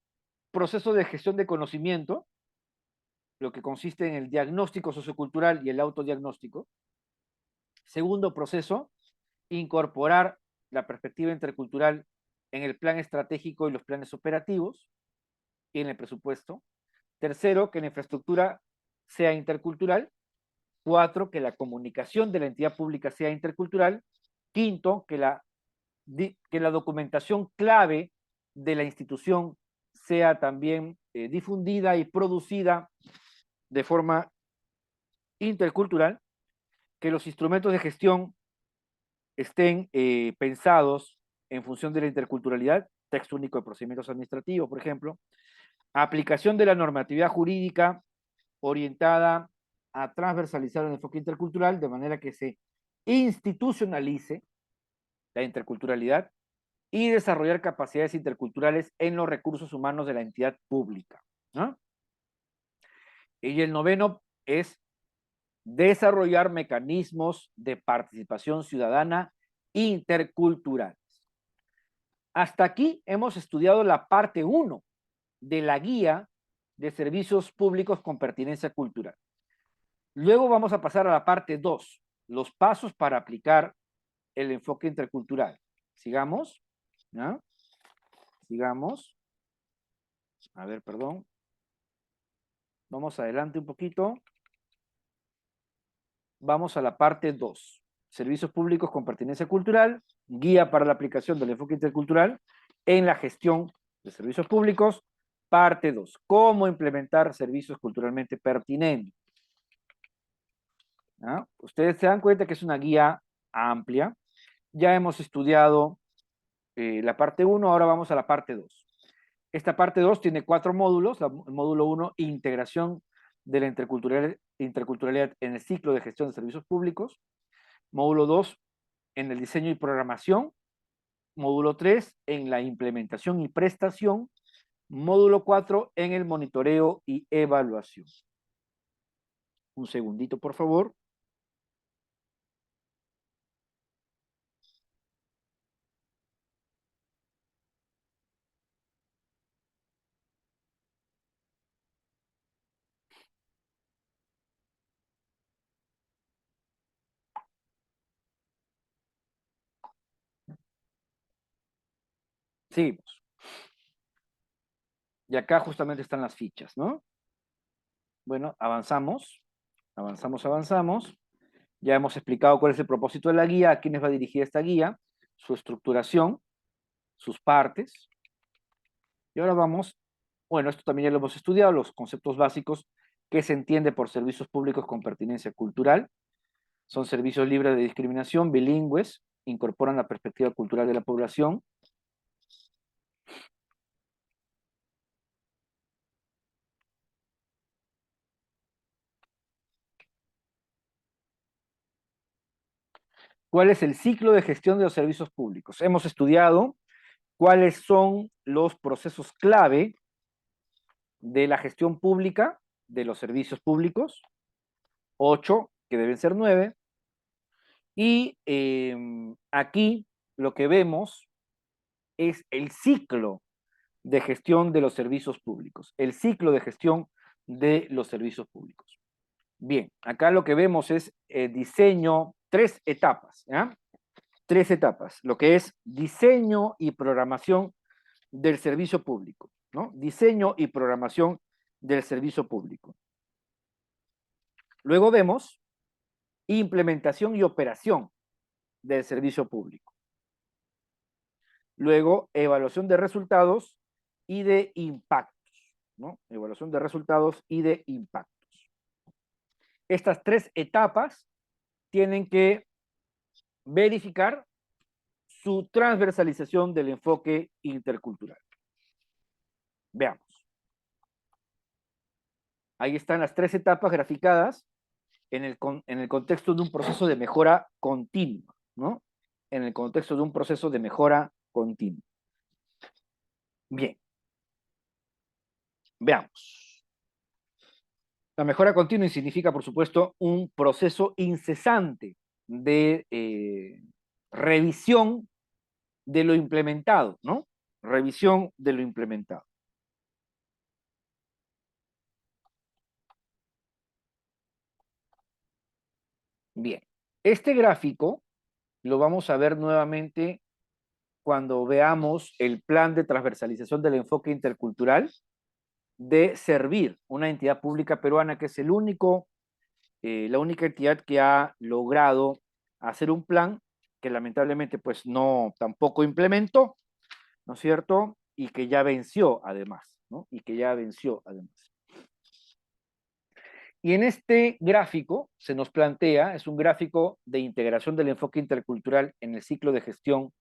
proceso de gestión de conocimiento, lo que consiste en el diagnóstico sociocultural y el autodiagnóstico. Segundo proceso, incorporar la perspectiva intercultural en el plan estratégico y los planes operativos y en el presupuesto. Tercero, que la infraestructura sea intercultural. 4, que la comunicación de la entidad pública sea intercultural. Quinto, que la documentación clave de la institución sea también difundida y producida de forma intercultural, que los instrumentos de gestión estén pensados en función de la interculturalidad, texto único de procedimientos administrativos, por ejemplo, aplicación de la normatividad jurídica orientada a transversalizar el enfoque intercultural de manera que se institucionalice la interculturalidad y desarrollar capacidades interculturales en los recursos humanos de la entidad pública, ¿no? Y el noveno es desarrollar mecanismos de participación ciudadana interculturales. Hasta aquí hemos estudiado la parte 1 de la guía de servicios públicos con pertinencia cultural. Luego vamos a pasar a la parte 2, los pasos para aplicar el enfoque intercultural. Sigamos, ¿no? Sigamos. A ver, perdón. Vamos adelante un poquito. Vamos a la parte 2. Servicios públicos con pertinencia cultural, guía para la aplicación del enfoque intercultural en la gestión de servicios públicos, parte 2. Cómo implementar servicios culturalmente pertinentes. ¿Ah? Ustedes se dan cuenta que es una guía amplia. Ya hemos estudiado la parte 1, ahora vamos a la parte 2. Esta parte 2 tiene 4 módulos. El módulo 1, integración de la interculturalidad en el ciclo de gestión de servicios públicos. Módulo 2, en el diseño y programación. Módulo 3, en la implementación y prestación. Módulo 4, en el monitoreo y evaluación. Un segundito, por favor. Seguimos. Y acá justamente están las fichas, ¿no? Bueno, avanzamos. Avanzamos. Ya hemos explicado cuál es el propósito de la guía, a quiénes va dirigida esta guía, su estructuración, sus partes. Y ahora vamos, bueno, esto también ya lo hemos estudiado, los conceptos básicos que se entiende por servicios públicos con pertinencia cultural. Son servicios libres de discriminación, bilingües, incorporan la perspectiva cultural de la población. ¿Cuál es el ciclo de gestión de los servicios públicos? Hemos estudiado cuáles son los procesos clave de la gestión pública de los servicios públicos, 8, que deben ser 9, y aquí lo que vemos es el ciclo de gestión de los servicios públicos, el ciclo de gestión de los servicios públicos. Bien, acá lo que vemos es diseño, 3 etapas, ¿ya? 3 etapas, lo que es diseño y programación del servicio público, ¿no? Diseño y programación del servicio público. Luego vemos implementación y operación del servicio público. Luego, evaluación de resultados y de impactos, ¿no? Evaluación de resultados y de impactos. Estas 3 etapas tienen que verificar su transversalización del enfoque intercultural. Veamos. Ahí están las 3 etapas graficadas en el contexto de un proceso de mejora continua, ¿no? En el contexto de un proceso de mejora continua. Bien. Veamos. La mejora continua significa, por supuesto, un proceso incesante de revisión de lo implementado, ¿no? Revisión de lo implementado. Bien, este gráfico lo vamos a ver nuevamente cuando veamos el plan de transversalización del enfoque intercultural de Servir, una entidad pública peruana que es la única entidad que ha logrado hacer un plan que lamentablemente pues no tampoco implementó, ¿no es cierto? Y que ya venció además, ¿no? Y que ya venció además. Y en este gráfico se nos plantea, es un gráfico de integración del enfoque intercultural en el ciclo de gestión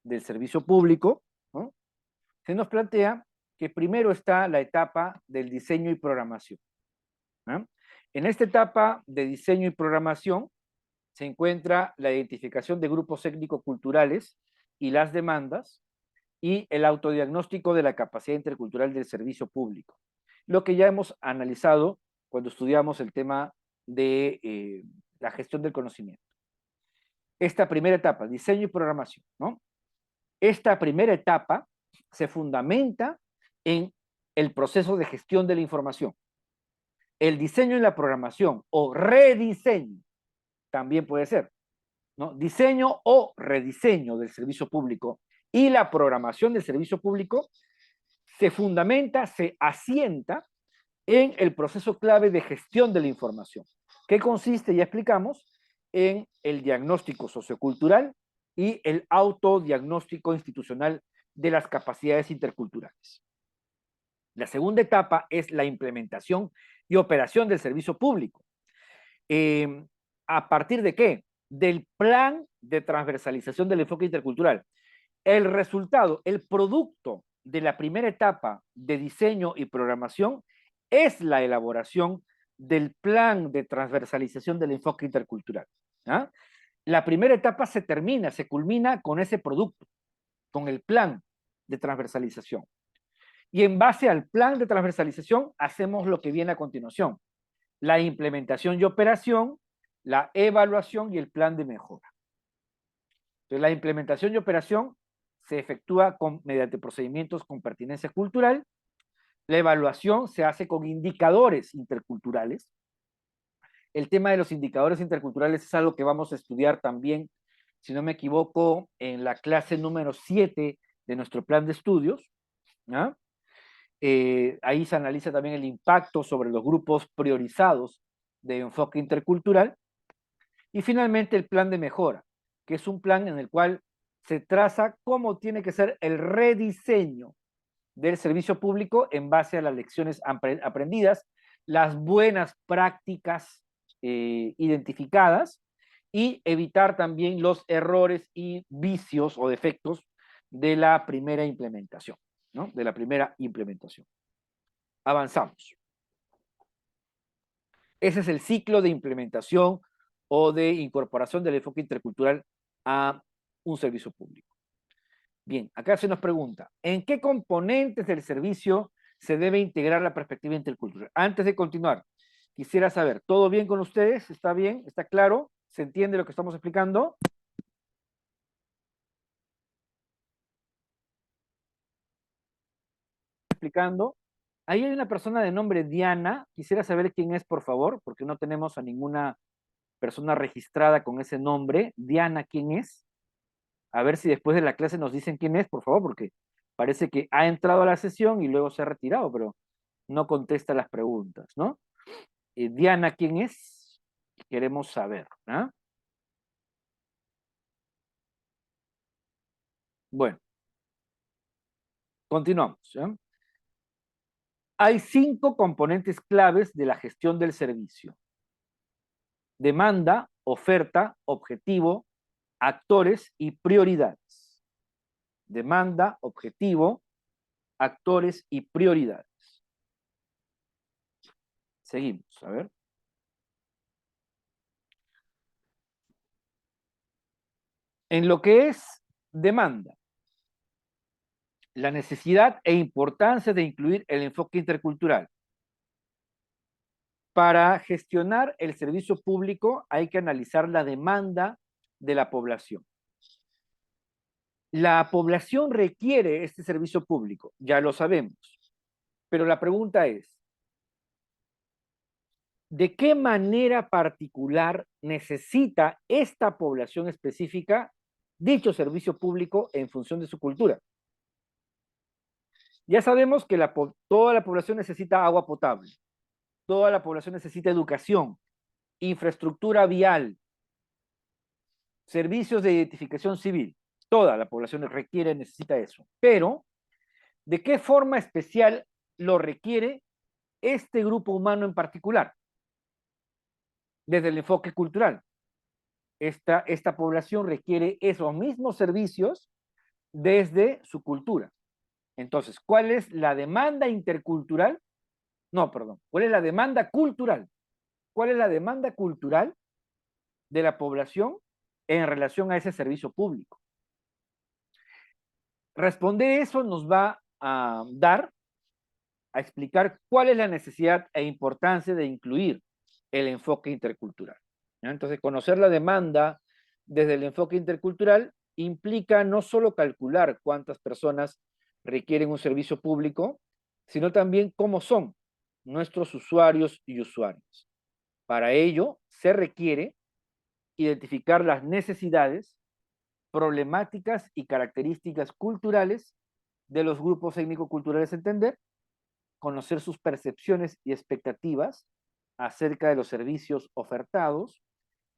del servicio público, ¿no? Se nos plantea que primero está la etapa del diseño y programación, ¿no? En esta etapa de diseño y programación se encuentra la identificación de grupos étnico-culturales y las demandas y el autodiagnóstico de la capacidad intercultural del servicio público, lo que ya hemos analizado cuando estudiamos el tema de la gestión del conocimiento. Esta primera etapa, diseño y programación, ¿no? Esta primera etapa se fundamenta en el proceso de gestión de la información. El diseño y la programación o rediseño también puede ser, ¿no? Diseño o rediseño del servicio público y la programación del servicio público se fundamenta, se asienta en el proceso clave de gestión de la información, que consiste, ya explicamos, en el diagnóstico sociocultural y el autodiagnóstico institucional de las capacidades interculturales. La segunda etapa es la implementación y operación del servicio público. ¿A partir de qué? Del plan de transversalización del enfoque intercultural. El resultado, el producto de la primera etapa de diseño y programación es la elaboración del plan de transversalización del enfoque intercultural. ¿Ah? La primera etapa se termina, se culmina con ese producto, con el plan de transversalización. Y en base al plan de transversalización hacemos lo que viene a continuación: la implementación y operación, la evaluación y el plan de mejora. Entonces, la implementación y operación se efectúa mediante procedimientos con pertinencia cultural. La evaluación se hace con indicadores interculturales. El tema de los indicadores interculturales es algo que vamos a estudiar también, si no me equivoco, en la clase número 7 de nuestro plan de estudios. ¿Ya? Ahí se analiza también el impacto sobre los grupos priorizados de enfoque intercultural. Y finalmente el plan de mejora, que es un plan en el cual se traza cómo tiene que ser el rediseño del servicio público en base a las lecciones aprendidas, las buenas prácticas identificadas y evitar también los errores y vicios o defectos de la primera implementación, ¿no? De la primera implementación. Avanzamos. Ese es el ciclo de implementación o de incorporación del enfoque intercultural a un servicio público. Bien, acá se nos pregunta, ¿en qué componentes del servicio se debe integrar la perspectiva intercultural? Antes de continuar, quisiera saber, ¿todo bien con ustedes? ¿Está bien? ¿Está claro? ¿Se entiende lo que estamos explicando? Explicando. Ahí hay una persona de nombre Diana. Quisiera saber quién es, por favor, porque no tenemos a ninguna persona registrada con ese nombre. Diana, ¿quién es? A ver si después de la clase nos dicen quién es, por favor, porque parece que ha entrado a la sesión y luego se ha retirado, pero no contesta las preguntas, ¿no? Diana, ¿quién es? Queremos saber, ¿ah? Bueno, continuamos, ¿ya? Hay 5 componentes claves de la gestión del servicio: demanda, oferta, objetivo, actores y prioridades. Demanda, objetivo, actores y prioridades. Seguimos, a ver. En lo que es demanda, la necesidad e importancia de incluir el enfoque intercultural. Para gestionar el servicio público hay que analizar la demanda de la población. La población requiere este servicio público, ya lo sabemos, pero la pregunta es, ¿de qué manera particular necesita esta población específica dicho servicio público en función de su cultura? Ya sabemos que toda la población necesita agua potable, toda la población necesita educación, infraestructura vial, servicios de identificación civil. Toda la población necesita eso. Pero, ¿de qué forma especial lo requiere este grupo humano en particular? Desde el enfoque cultural. Esta población requiere esos mismos servicios desde su cultura. Entonces, ¿cuál es la demanda intercultural? No, perdón. ¿Cuál es la demanda cultural? ¿Cuál es la demanda cultural de la población en relación a ese servicio público? Responder eso nos va a dar a explicar cuál es la necesidad e importancia de incluir el enfoque intercultural. ¿Ya? Entonces, conocer la demanda desde el enfoque intercultural implica no solo calcular cuántas personas requieren un servicio público, sino también cómo son nuestros usuarios y usuarias. Para ello, se requiere identificar las necesidades, problemáticas y características culturales de los grupos étnico-culturales a entender, conocer sus percepciones y expectativas acerca de los servicios ofertados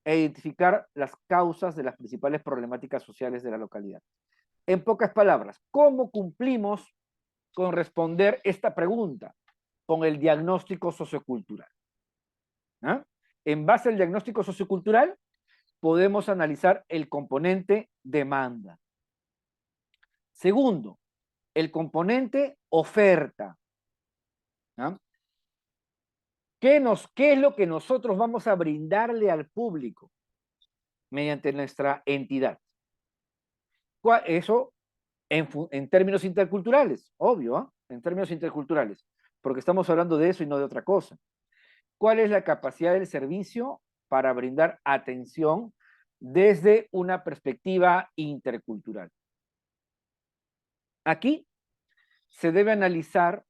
e identificar las causas de las principales problemáticas sociales de la localidad. En pocas palabras, ¿cómo cumplimos con responder esta pregunta? Con el diagnóstico sociocultural. ¿Ah? En base al diagnóstico sociocultural, podemos analizar el componente demanda. Segundo, el componente oferta. ¿Ah? ¿Qué es lo que nosotros vamos a brindarle al público mediante nuestra entidad? Eso en términos interculturales, obvio, ¿eh? En términos interculturales, porque estamos hablando de eso y no de otra cosa. ¿Cuál es la capacidad del servicio para brindar atención desde una perspectiva intercultural? Aquí se debe analizar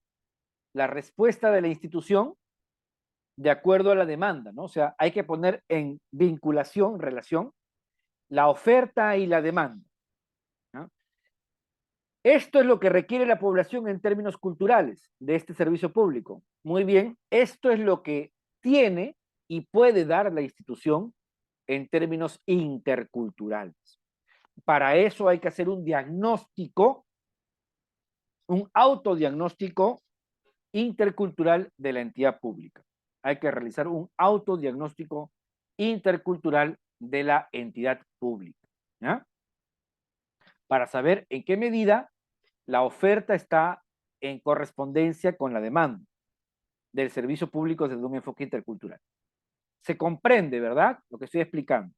la respuesta de la institución de acuerdo a la demanda, ¿no? O sea, hay que poner en vinculación, relación, la oferta y la demanda, ¿no? Esto es lo que requiere la población en términos culturales de este servicio público. Muy bien, esto es lo que tiene y puede dar la institución en términos interculturales. Para eso hay que hacer un diagnóstico, un autodiagnóstico intercultural de la entidad pública. Hay que realizar un autodiagnóstico intercultural de la entidad pública, ¿ya? Para saber en qué medida la oferta está en correspondencia con la demanda del servicio público desde un enfoque intercultural. Se comprende, ¿verdad? Lo que estoy explicando.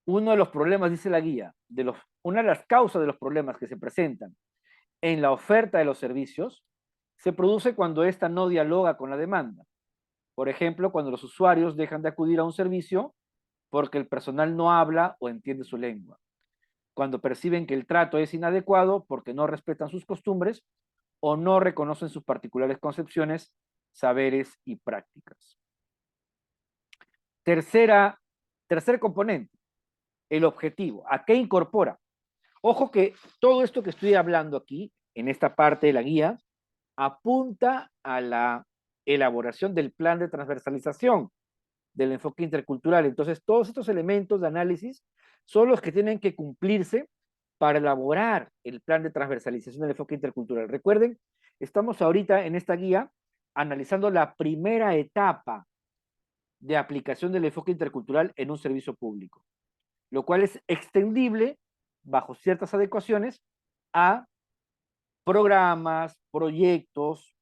Uno de los problemas, dice la guía, una de las causas de los problemas que se presentan en la oferta de los servicios se produce cuando ésta no dialoga con la demanda. Por ejemplo, cuando los usuarios dejan de acudir a un servicio porque el personal no habla o entiende su lengua. Cuando perciben que el trato es inadecuado porque no respetan sus costumbres o no reconocen sus particulares concepciones, saberes y prácticas. Tercer componente, el objetivo. ¿A qué incorpora? Ojo que todo esto que estoy hablando aquí, en esta parte de la guía, apunta a la elaboración del plan de transversalización del enfoque intercultural. Entonces, todos estos elementos de análisis son los que tienen que cumplirse para elaborar el plan de transversalización del enfoque intercultural. Recuerden, estamos ahorita en esta guía analizando la primera etapa de aplicación del enfoque intercultural en un servicio público, lo cual es extendible bajo ciertas adecuaciones a programas, proyectos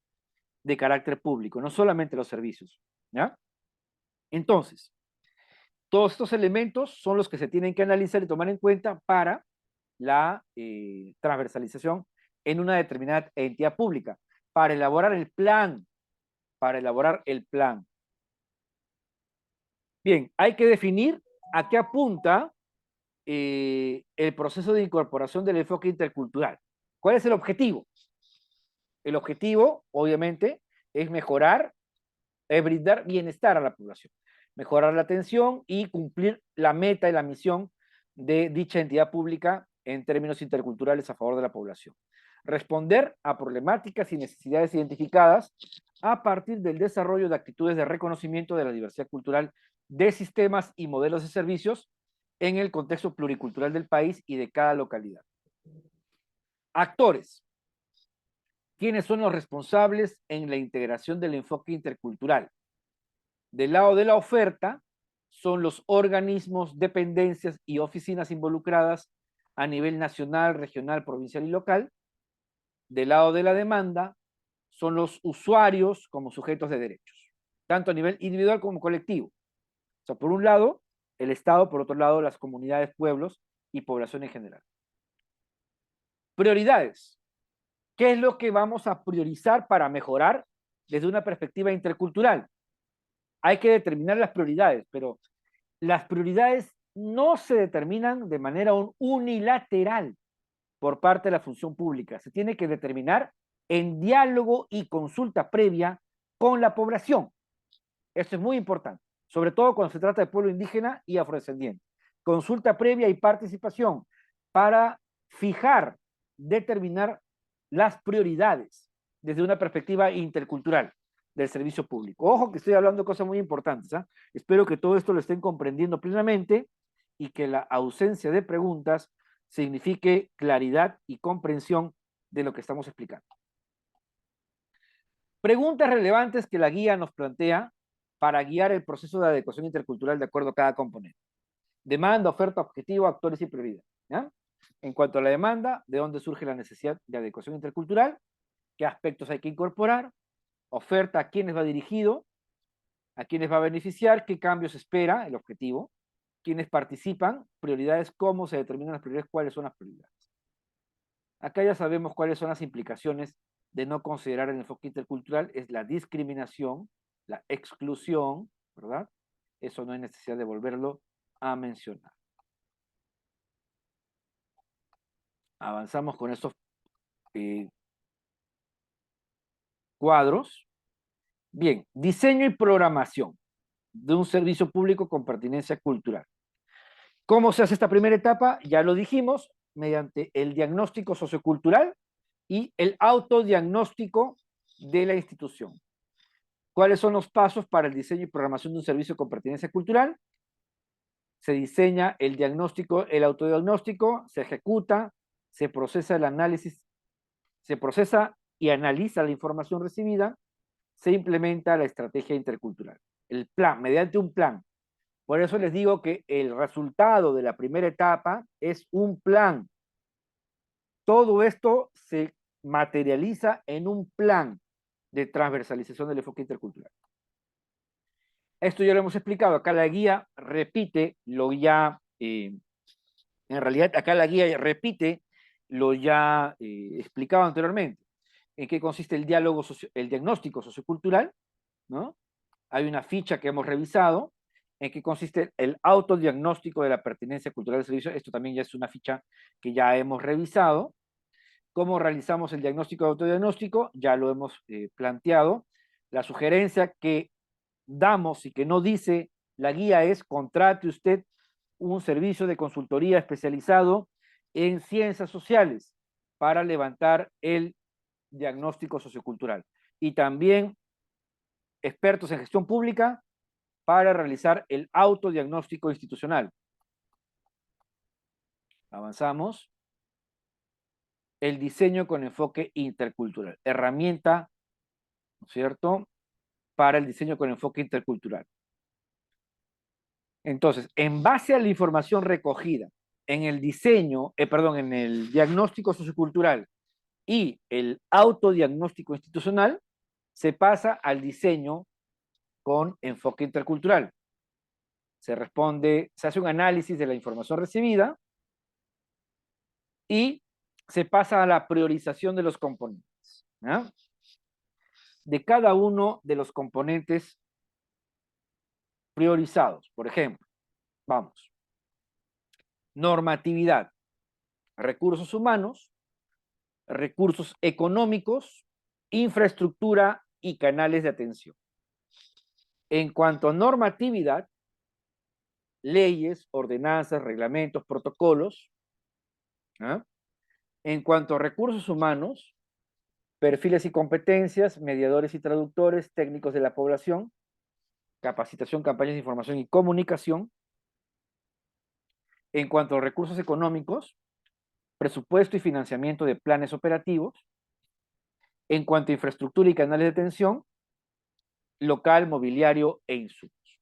de carácter público, no solamente los servicios, ¿ya? Entonces, todos estos elementos son los que se tienen que analizar y tomar en cuenta para la transversalización en una determinada entidad pública, para elaborar el plan, Bien, hay que definir a qué apunta el proceso de incorporación del enfoque intercultural. ¿Cuál es el objetivo? El objetivo, obviamente, es mejorar, es brindar bienestar a la población, mejorar la atención y cumplir la meta y la misión de dicha entidad pública en términos interculturales a favor de la población. Responder a problemáticas y necesidades identificadas a partir del desarrollo de actitudes de reconocimiento de la diversidad cultural de sistemas y modelos de servicios en el contexto pluricultural del país y de cada localidad. Actores. ¿Quiénes son los responsables en la integración del enfoque intercultural? Del lado de la oferta, son los organismos, dependencias y oficinas involucradas a nivel nacional, regional, provincial y local. Del lado de la demanda, son los usuarios como sujetos de derechos, tanto a nivel individual como colectivo. O sea, por un lado, el Estado, por otro lado, las comunidades, pueblos y población en general. Prioridades. ¿Qué es lo que vamos a priorizar para mejorar desde una perspectiva intercultural? Hay que determinar las prioridades, pero las prioridades no se determinan de manera unilateral por parte de la función pública. Se tiene que determinar en diálogo y consulta previa con la población. Esto es muy importante, sobre todo cuando se trata de pueblo indígena y afrodescendiente. Consulta previa y participación para fijar, determinar las prioridades desde una perspectiva intercultural del servicio público. Ojo que estoy hablando de cosas muy importantes, ¿eh? Espero que todo esto lo estén comprendiendo plenamente y que la ausencia de preguntas signifique claridad y comprensión de lo que estamos explicando. Preguntas relevantes que la guía nos plantea para guiar el proceso de adecuación intercultural de acuerdo a cada componente. Demanda, oferta, objetivo, actores y prioridad, ¿ya? En cuanto a la demanda, ¿de dónde surge la necesidad de adecuación intercultural? ¿Qué aspectos hay que incorporar? Oferta, ¿a quiénes va dirigido? ¿A quiénes va a beneficiar? ¿Qué cambios espera? El objetivo. ¿Quiénes participan? Prioridades, ¿cómo se determinan las prioridades? ¿Cuáles son las prioridades? Acá ya sabemos cuáles son las implicaciones de no considerar el enfoque intercultural. Es la discriminación, la exclusión, ¿verdad? Eso no hay necesidad de volverlo a mencionar. Avanzamos con estos cuadros. Bien, diseño y programación. de un servicio público con pertinencia cultural. ¿Cómo se hace esta primera etapa? Ya lo dijimos, mediante el diagnóstico sociocultural y el autodiagnóstico de la institución. ¿Cuáles son los pasos para el diseño y programación de un servicio con pertinencia cultural? Se diseña el diagnóstico, el autodiagnóstico, se ejecuta, se procesa el análisis, se procesa y analiza la información recibida, se implementa la estrategia intercultural. El plan, mediante un plan. Por eso les digo que el resultado de la primera etapa es un plan. Todo esto se materializa en un plan de transversalización del enfoque intercultural. Esto ya lo hemos explicado. Acá la guía repite lo ya, en realidad acá la guía repite lo ya explicado anteriormente. ¿En qué consiste el diálogo, el diagnóstico sociocultural? ¿No? Hay una ficha que hemos revisado. ¿En qué consiste el autodiagnóstico de la pertinencia cultural del servicio? Esto también ya es una ficha que ya hemos revisado. ¿Cómo realizamos el diagnóstico de autodiagnóstico? Ya lo hemos planteado. La sugerencia que damos y que no dice la guía es: contrate usted un servicio de consultoría especializado en ciencias sociales para levantar el diagnóstico sociocultural. Y también expertos en gestión pública para realizar el autodiagnóstico institucional. Avanzamos. El diseño con enfoque intercultural. Herramienta, ¿no es cierto?, para el diseño con enfoque intercultural. Entonces, en base a la información recogida en el diseño, en el diagnóstico sociocultural y el autodiagnóstico institucional, se pasa al diseño con enfoque intercultural. Se hace un análisis de la información recibida y se pasa a la priorización de los componentes, ¿no? De cada uno de los componentes priorizados. Por ejemplo, vamos, normatividad, recursos humanos, recursos económicos, infraestructura y canales de atención. En cuanto a normatividad, leyes, ordenanzas, reglamentos, protocolos. ¿Ah? En cuanto a recursos humanos, perfiles y competencias, mediadores y traductores, técnicos de la población, capacitación, campañas de información y comunicación. En cuanto a recursos económicos, presupuesto y financiamiento de planes operativos. En cuanto a infraestructura y canales de atención, local, mobiliario e insumos.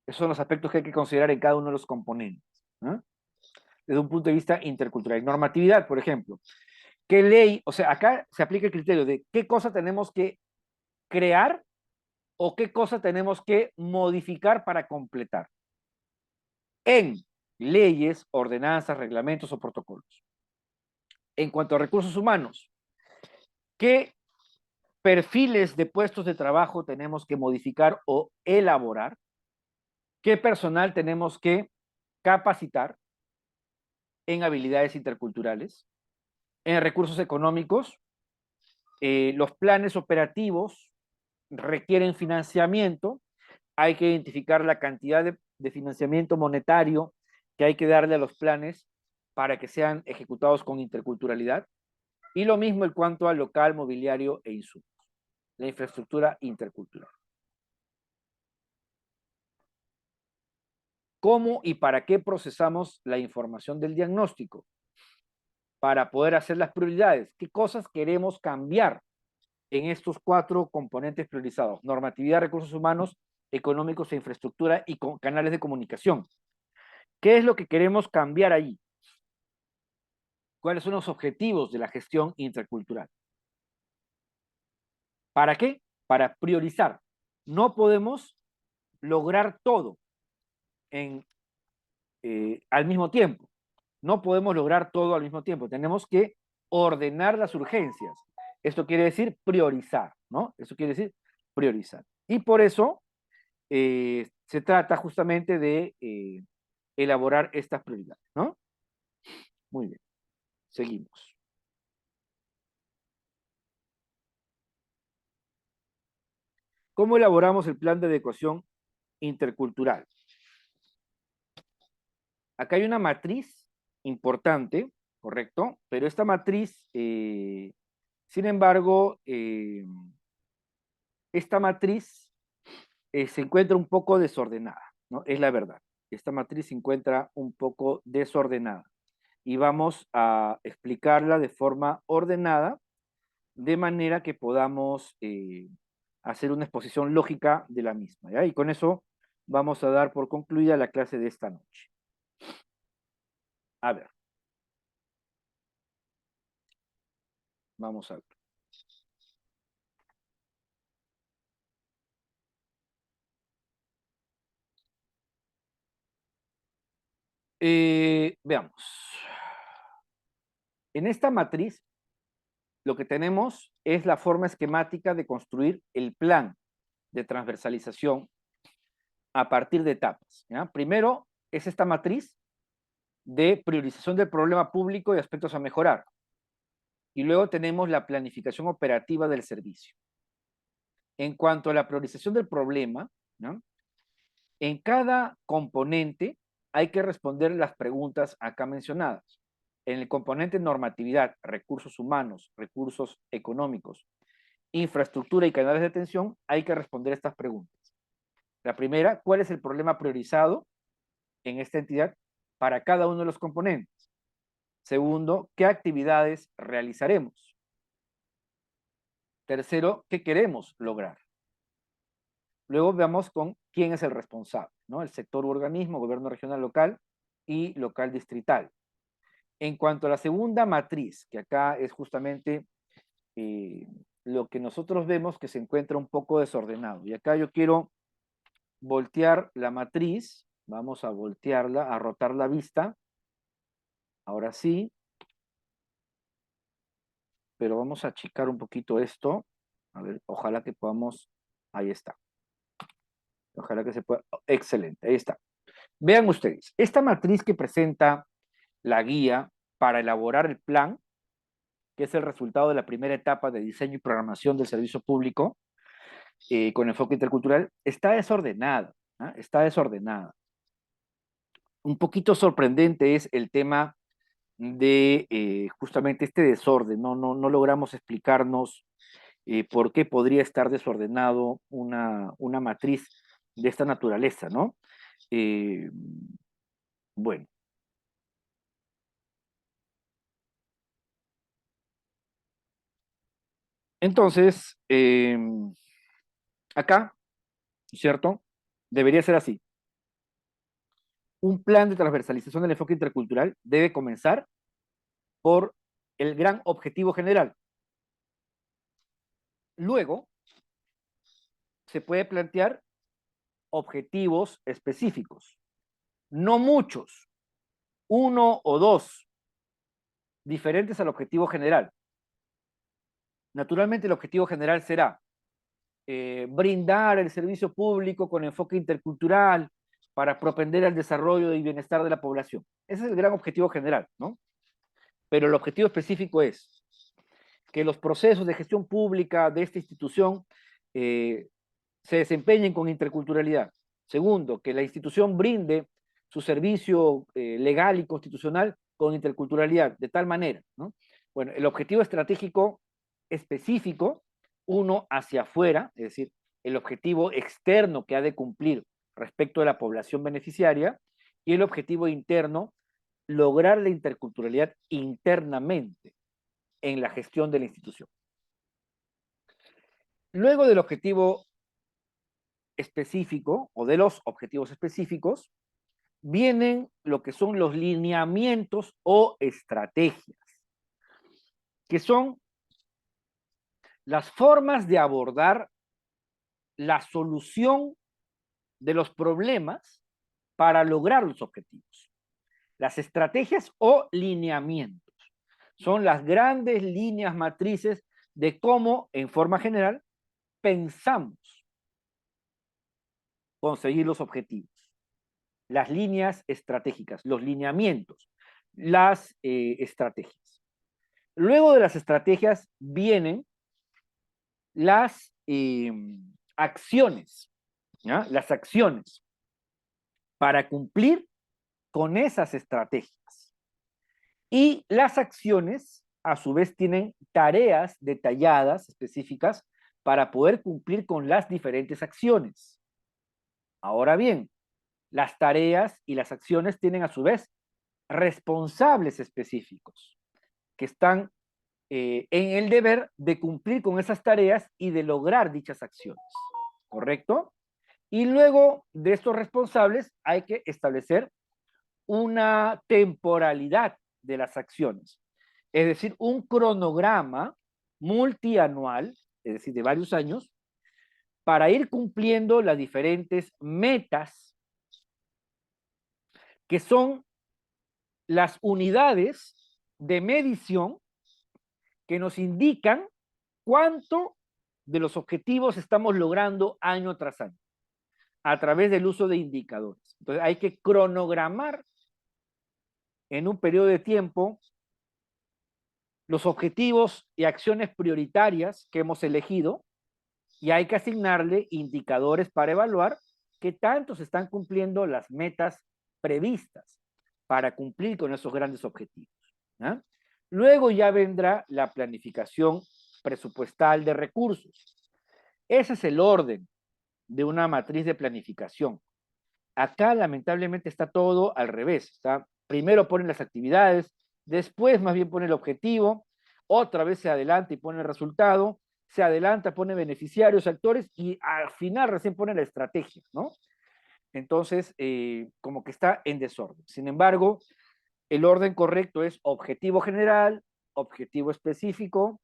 Esos son los aspectos que hay que considerar en cada uno de los componentes, ¿no? Desde un punto de vista intercultural. Normatividad, por ejemplo. ¿Qué ley? O sea, acá se aplica el criterio de qué cosa tenemos que crear o qué cosa tenemos que modificar para completar en leyes, ordenanzas, reglamentos o protocolos. En cuanto a recursos humanos, ¿qué perfiles de puestos de trabajo tenemos que modificar o elaborar? ¿Qué personal tenemos que capacitar en habilidades interculturales? En recursos económicos, los planes operativos requieren financiamiento. Hay que identificar la cantidad de financiamiento monetario que hay que darle a los planes para que sean ejecutados con interculturalidad. Y lo mismo en cuanto al local, mobiliario e insumos. La infraestructura intercultural. ¿Cómo y para qué procesamos la información del diagnóstico? Para poder hacer las prioridades. ¿Qué cosas queremos cambiar en estos 4 componentes priorizados? Normatividad, recursos humanos, económicos e infraestructura y canales de comunicación. ¿Qué es lo que queremos cambiar ahí? ¿Cuáles son los objetivos de la gestión intercultural? ¿Para qué? Para priorizar. No podemos lograr todo al mismo tiempo. No podemos lograr todo al mismo tiempo. Tenemos que ordenar las urgencias. Esto quiere decir priorizar, ¿no? Eso quiere decir priorizar. Y por eso se trata justamente de elaborar estas prioridades, ¿no? Muy bien. Seguimos. ¿Cómo elaboramos el plan de adecuación intercultural. Acá hay una matriz importante, ¿correcto? Pero esta matriz, sin embargo, esta matriz se encuentra un poco desordenada, ¿no? Es la verdad. Esta matriz se encuentra un poco desordenada. Y vamos a explicarla de forma ordenada, de manera que podamos hacer una exposición lógica de la misma, ¿ya? Y con eso vamos a dar por concluida la clase de esta noche. A ver. Vamos a ver. Veamos. En esta matriz, lo que tenemos es la forma esquemática de construir el plan de transversalización a partir de etapas, ¿ya? Primero es esta matriz de priorización del problema público y aspectos a mejorar. Y luego tenemos la planificación operativa del servicio. En cuanto a la priorización del problema, ¿no? En cada componente hay que responder las preguntas acá mencionadas. En el componente normatividad, recursos humanos, recursos económicos, infraestructura y canales de atención, hay que responder estas preguntas. La primera, ¿cuál es el problema priorizado en esta entidad para cada uno de los componentes? Segundo, ¿qué actividades realizaremos? Tercero, ¿qué queremos lograr? Luego veamos con quién es el responsable, ¿no? El sector u organismo, gobierno regional local y local distrital. En cuanto a la segunda matriz, que acá es justamente lo que nosotros vemos que se encuentra un poco desordenado. Y acá yo quiero voltear la matriz, vamos a voltearla, a rotar la vista. Ahora sí. Pero vamos a achicar un poquito esto. A ver, ojalá que podamos. Ahí está. Ojalá que se pueda. Excelente, ahí está. Vean ustedes, esta matriz que presenta la guía para elaborar el plan, que es el resultado de la primera etapa de diseño y programación del servicio público, con enfoque intercultural, está desordenada, ¿eh? Está desordenada. Un poquito sorprendente es el tema de justamente este desorden, no logramos explicarnos por qué podría estar desordenado una matriz de esta naturaleza, ¿no? Bueno. Entonces, acá, ¿cierto? Debería ser así. Un plan de transversalización del enfoque intercultural debe comenzar por el gran objetivo general. Luego, se puede plantear objetivos específicos. No muchos, uno o dos, diferentes al objetivo general. Naturalmente, el objetivo general será brindar el servicio público con enfoque intercultural para propender al desarrollo y bienestar de la población. Ese es el gran objetivo general, ¿no? Pero el objetivo específico es que los procesos de gestión pública de esta institución se desempeñen con interculturalidad. Segundo, que la institución brinde su servicio legal y constitucional con interculturalidad, de tal manera, ¿no? Bueno, el objetivo estratégico específico, uno hacia afuera, es decir, el objetivo externo que ha de cumplir respecto de la población beneficiaria, y el objetivo interno, lograr la interculturalidad internamente en la gestión de la institución. Luego del objetivo específico o de los objetivos específicos, vienen lo que son los lineamientos o estrategias, que son las formas de abordar la solución de los problemas para lograr los objetivos. Las estrategias o lineamientos son las grandes líneas matrices de cómo, en forma general, pensamos conseguir los objetivos. Las líneas estratégicas, los lineamientos, las estrategias. Luego de las estrategias vienen las acciones ¿ya? Las acciones para cumplir con esas estrategias. Y las acciones, a su vez, tienen tareas detalladas, específicas, para poder cumplir con las diferentes acciones. Ahora bien, las tareas y las acciones tienen, a su vez, responsables específicos que están en el deber de cumplir con esas tareas y de lograr dichas acciones. ¿Correcto? Y luego de estos responsables hay que establecer una temporalidad de las acciones, es decir, un cronograma multianual, es decir, de varios años, para ir cumpliendo las diferentes metas que son las unidades de medición que nos indican cuánto de los objetivos estamos logrando año tras año a través del uso de indicadores. Entonces hay que cronogramar en un periodo de tiempo los objetivos y acciones prioritarias que hemos elegido y hay que asignarle indicadores para evaluar qué tanto se están cumpliendo las metas previstas para cumplir con esos grandes objetivos. ¿Ah? Luego ya vendrá la planificación presupuestal de recursos. Ese es el orden de una matriz de planificación. Acá lamentablemente está todo al revés. ¿Está? Primero ponen las actividades, después más bien pone el objetivo, otra vez se adelanta y pone el resultado, se adelanta, pone beneficiarios, actores y al final recién pone la estrategia, ¿no? Entonces, como que está en desorden. Sin embargo, el orden correcto es objetivo general, objetivo específico,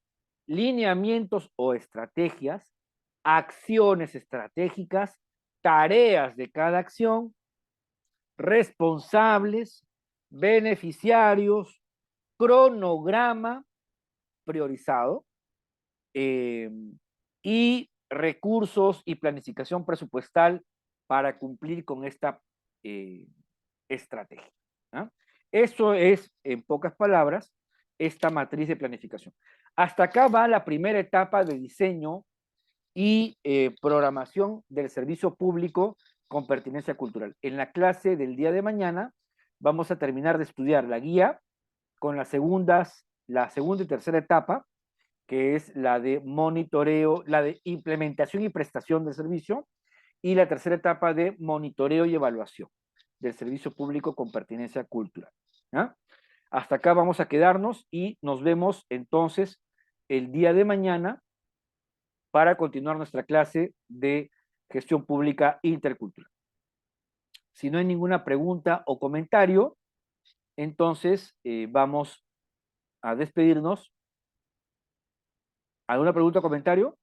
lineamientos o estrategias, acciones estratégicas, tareas de cada acción, responsables, beneficiarios, cronograma priorizado y recursos y planificación presupuestal para cumplir con esta estrategia. ¿Ah? Eso es, en pocas palabras, esta matriz de planificación. Hasta acá va la primera etapa de diseño y programación del servicio público con pertinencia cultural. En la clase del día de mañana vamos a terminar de estudiar la guía con la segunda y tercera etapa, que es la de monitoreo, la de implementación y prestación del servicio, y la tercera etapa de monitoreo y evaluación del servicio público con pertinencia cultural. ¿Ah? Hasta acá vamos a quedarnos y nos vemos entonces el día de mañana para continuar nuestra clase de gestión pública intercultural. Si no hay ninguna pregunta o comentario, entonces vamos a despedirnos. ¿Alguna pregunta o comentario?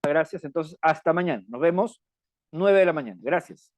Gracias. Entonces, hasta mañana. Nos vemos 9 de la mañana. Gracias.